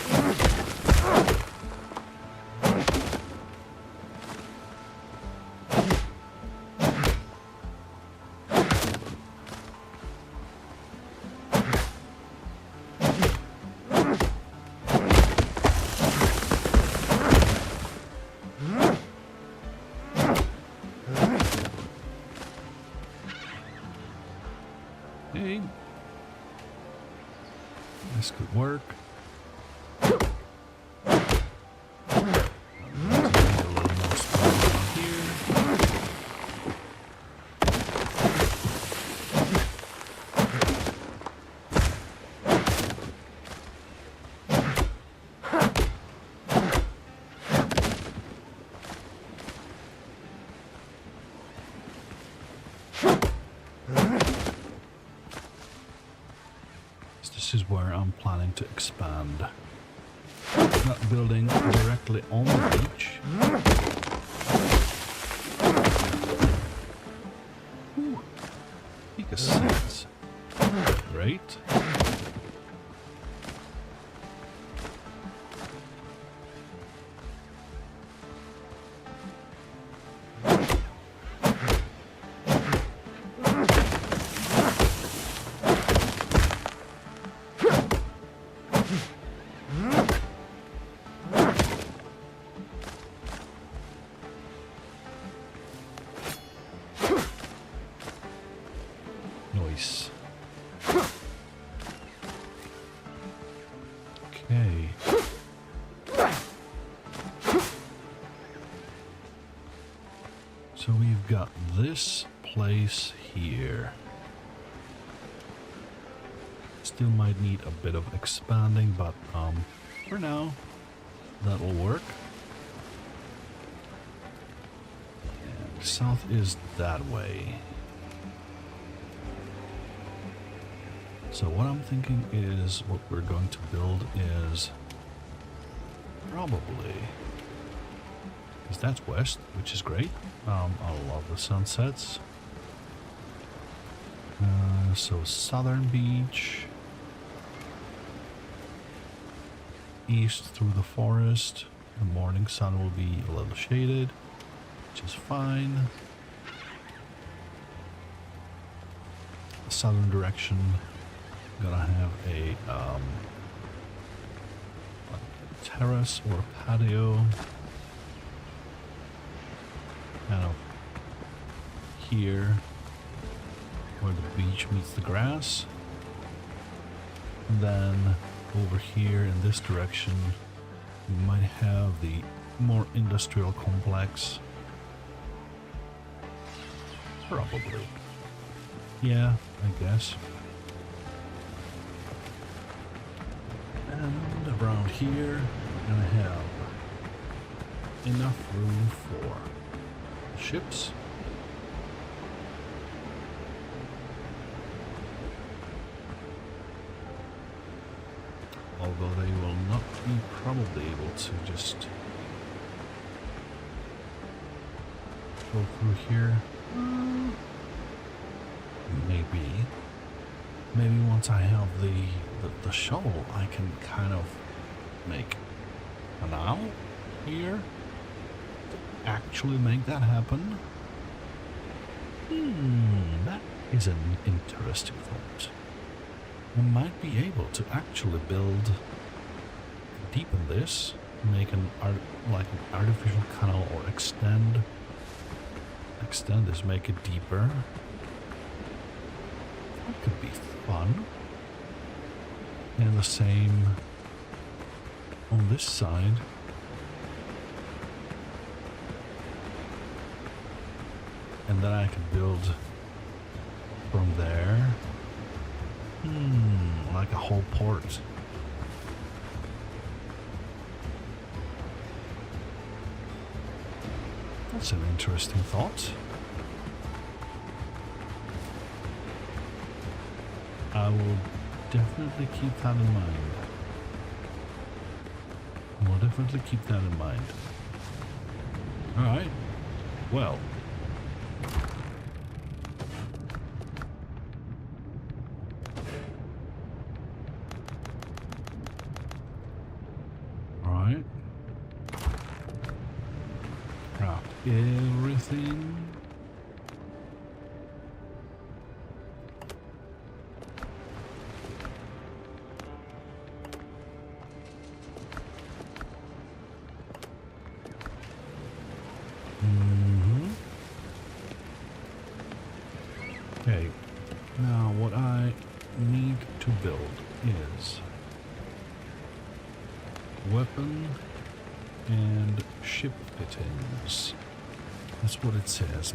Hey, this could work. A little more space around here. This is where I'm planning to expand. Not building directly on the beach. Ooh, take a sense. Great. Nice. Okay. So we've got this place here. Still might need a bit of expanding, but for now, that'll work. And south is that way. So what I'm thinking is what we're going to build is probably, because that's west, which is great. I love the sunsets. So southern beach, east through the forest. The morning sun will be a little shaded, which is fine. The southern direction. Gonna have a terrace or a patio kind of here where the beach meets the grass, and then over here in this direction we might have the more industrial complex. Probably, yeah, I guess. And around here, we're gonna have enough room for ships. although they will not be probably able to just go through here. Maybe. Maybe once I have the shovel, I can kind of make an owl here to actually make that happen. That is an interesting thought. I might be able to actually deepen this, make like an artificial canal, or extend this, make it deeper. That could be fun. And the same on this side. And then I can build from there. Like a whole port. That's an interesting thought. I will definitely keep that in mind. I will definitely keep that in mind. Alright. Well. Alright. Craft everything. Okay, now what I need to build is weapon and ship fittings. That's what it says,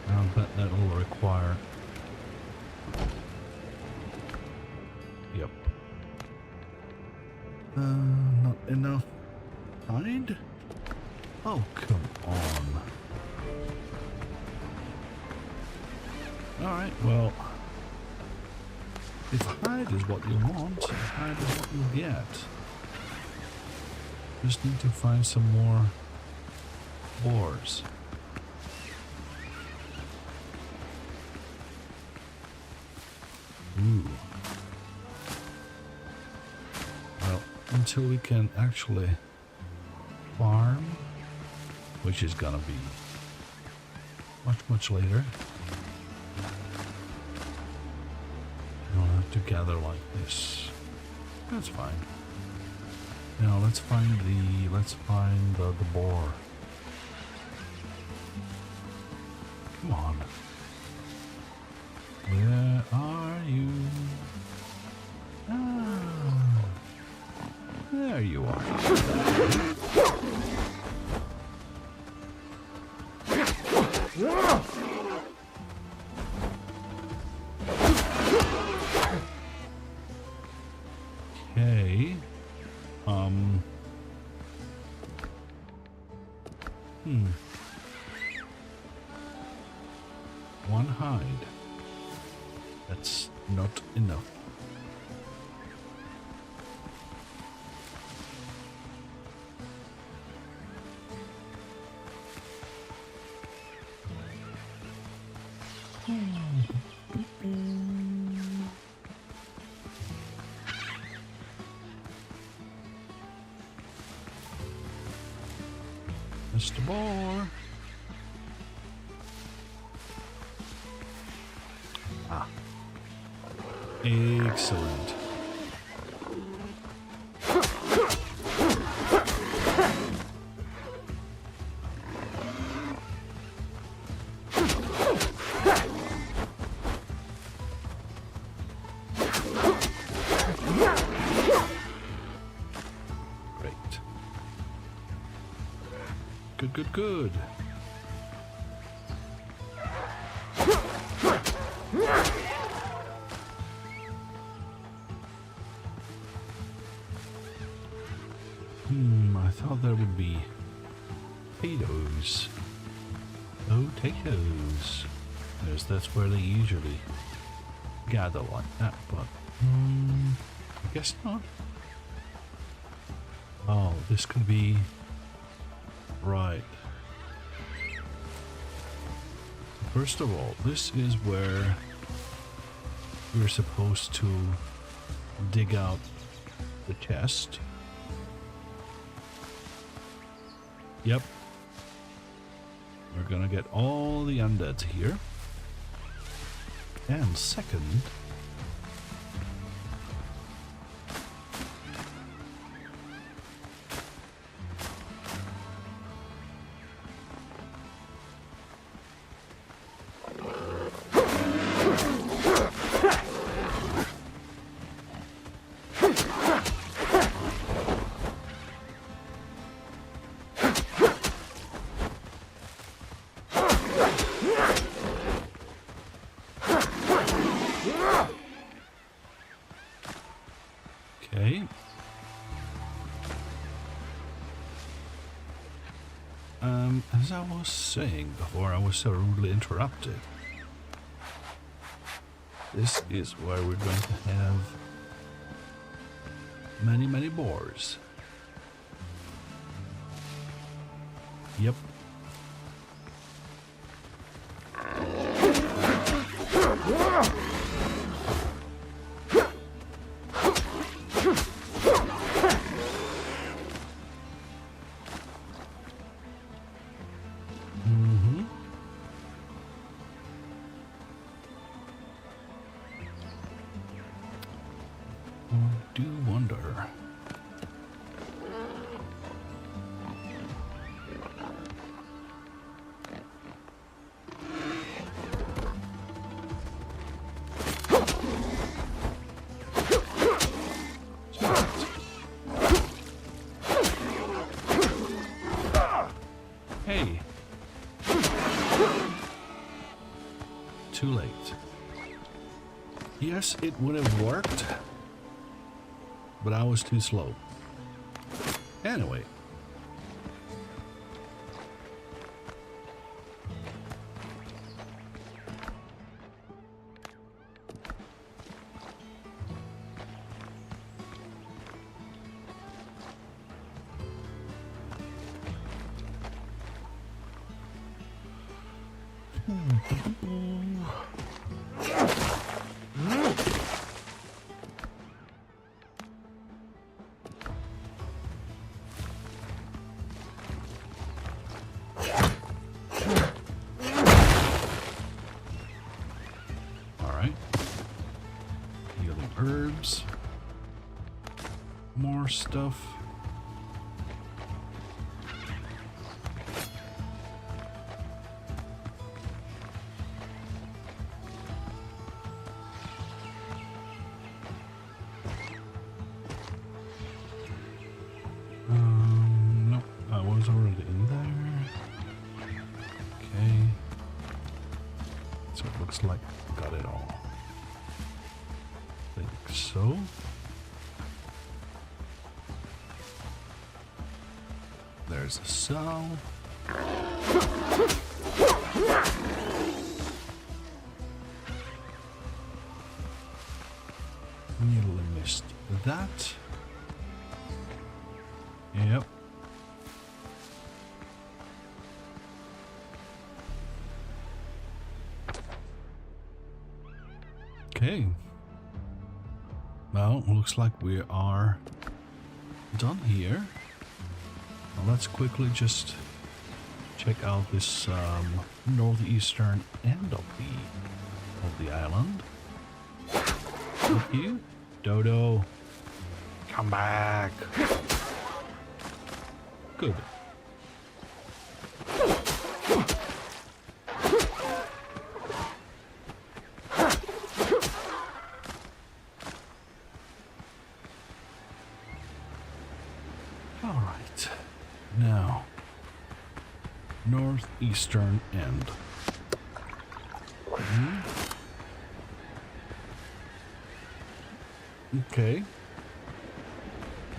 I'll bet that will require... Yep. Not enough. Hide? Oh, come on. Alright, well, if hide is what you want, hide is what you'll get. Just need to find some more ores. Ooh. Well, until we can actually farm, which is gonna be much later. You'll have to gather like this. That's fine. Now let's find the boar. Come on. Where are you? Ah, there you are. Okay. One hide. That's not enough. Mr. Boar. Ah. Excellent. Great. Good. I thought there would be potatoes. Potatoes. Because that's where they usually gather like that, but I guess not. Oh, this could be right. First of all, this is where we're supposed to dig out the chest. Yep. We're gonna get all the undeads here. And second, okay. As I was saying before, I was so rudely interrupted. This is where we're going to have many boars. Yep. I do wonder. Hey. Too late. Yes, it would have worked, but I was too slow. Anyway. Herbs, more stuff. Nope, I was already in there. Okay, so it looks like I got it all. So there's a cell. Nearly missed that. Yep. Okay. Well, looks like we are done here. Now let's quickly just check out this northeastern end of the island. Thank you, Dodo. Come back. Good. Alright, now, northeastern end. Okay.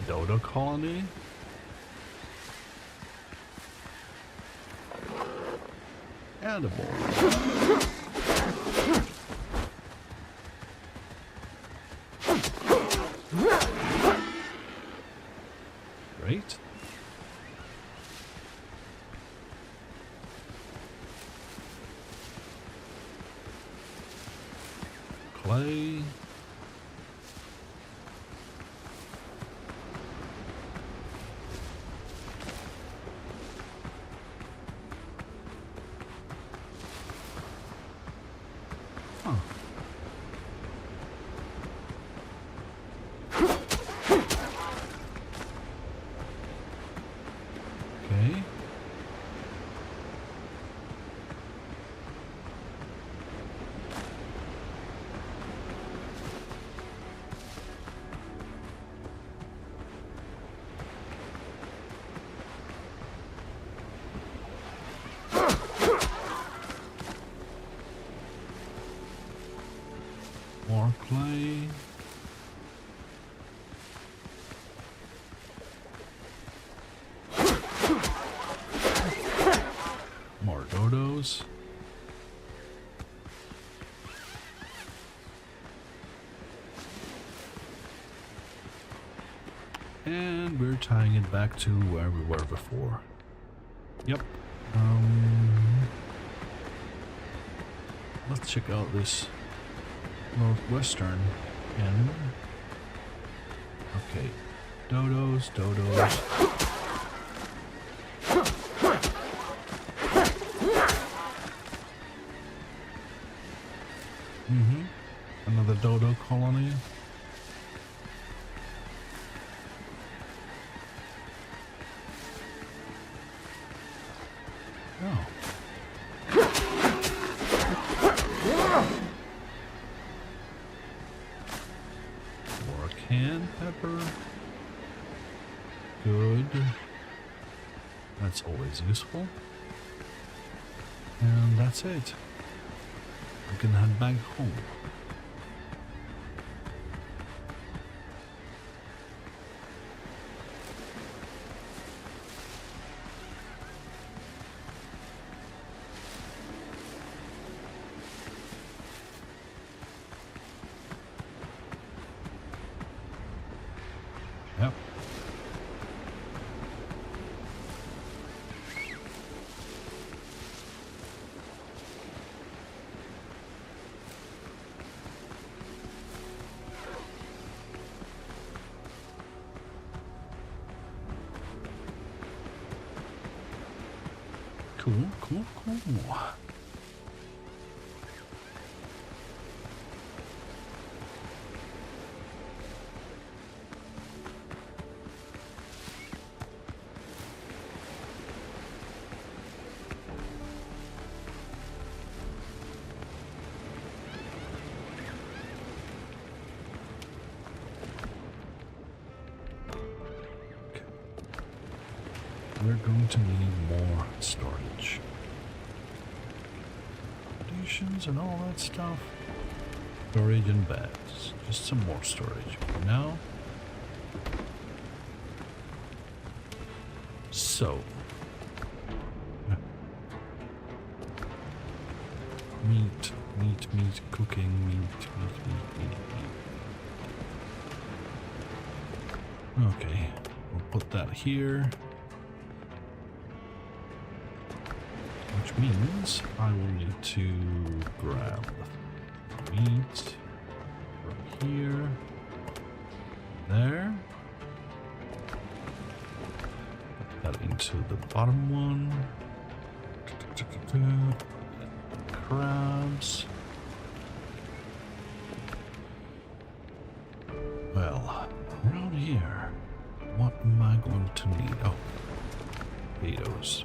Dodo colony. And a boar. Great. Clay. Huh. Okay. More clay. More dodos. And we're tying it back to where we were before. Yep. Let's check out this northwestern end. Okay. Dodos, dodos. Another dodo colony. Oh. More canned pepper. Good. That's always useful. And that's it. We can head back home. Yep. Cool, cool, cool. We're going to need more storage. Foundations and all that stuff. Storage and beds. Just some more storage for now. So. Meat, cooking, meat. Okay, we'll put that here. Which means I will need to grab the meat from here, there, put that into the bottom one, crabs. Well, around here, what am I going to need? Oh, potatoes.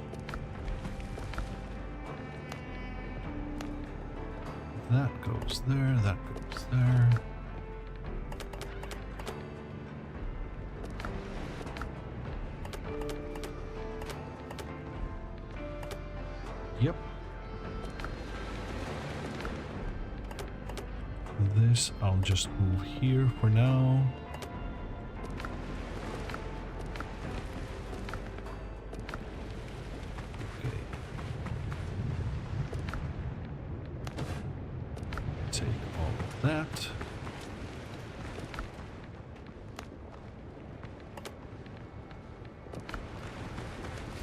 That goes there, that goes there. Yep. This I'll just move here for now. Take all of that.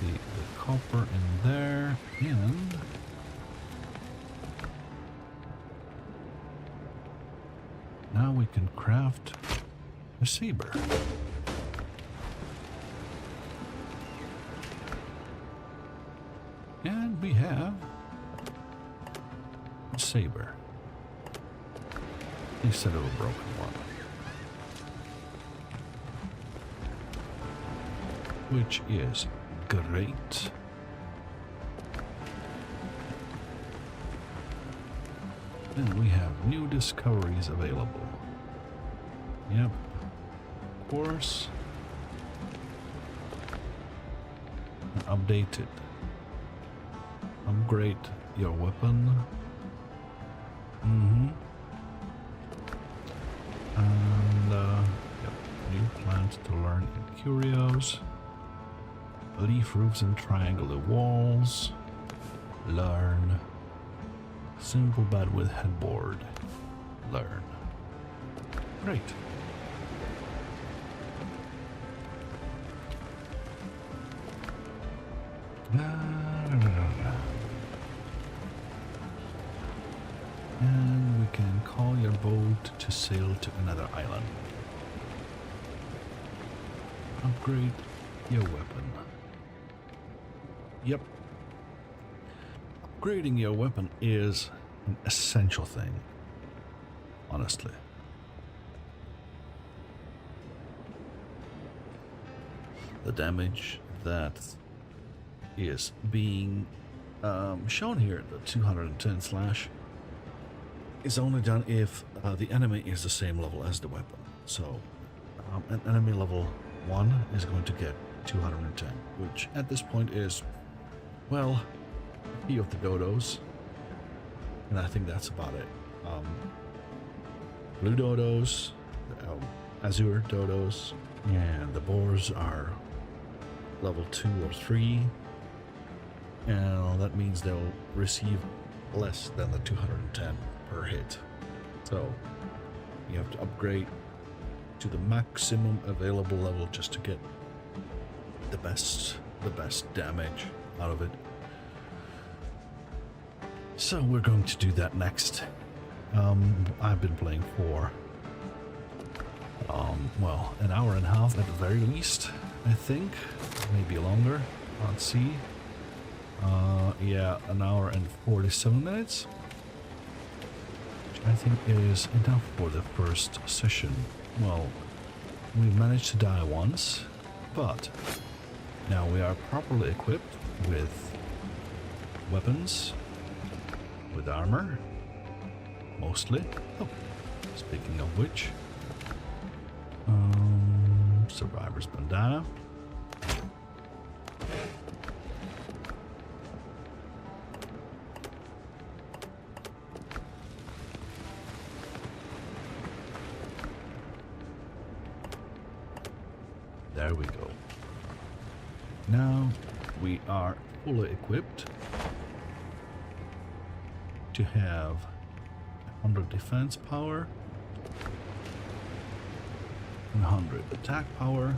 the copper in there, and now we can craft a saber. And we have a saber instead of a broken one, which is great. And we have new discoveries available. Yep, of course. Updated. Upgrade your weapon. And yep, new plants to learn in curios. Leaf roofs and triangular walls. Learn. Simple bed with headboard. Learn. Great. And we can call your boat to sail to another island. Upgrade your weapon. Yep. Upgrading your weapon is an essential thing, honestly. The damage that is being shown here, the 210 slash, is only done if the enemy is the same level as the weapon. So an enemy level 1 is going to get 210, which at this point is, well, a few of the dodos, and I think that's about it. Blue dodos, azure dodos, and the boars are level 2 or 3, and that means they'll receive less than the 210 per hit. So you have to upgrade to the maximum available level just to get the best damage out of it. So we're going to do that next. I've been playing for well, an hour and a half at the very least, I think, maybe longer. Let's see. Yeah, an hour and 47 minutes, which I think is enough for the first session. Well, we managed to die once, but now we are properly equipped with weapons, with armor, mostly. Oh, speaking of which, survivor's bandana. There we go. Now we are fully equipped to have 100 defense power, 100 attack power,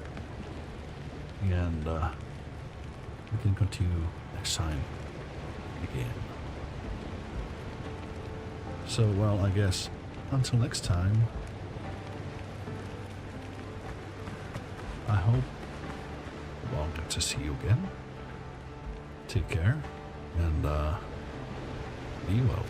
and we can continue next time again. So, well, I guess until next time, I hope we'll get to see you again. Take care, and be well.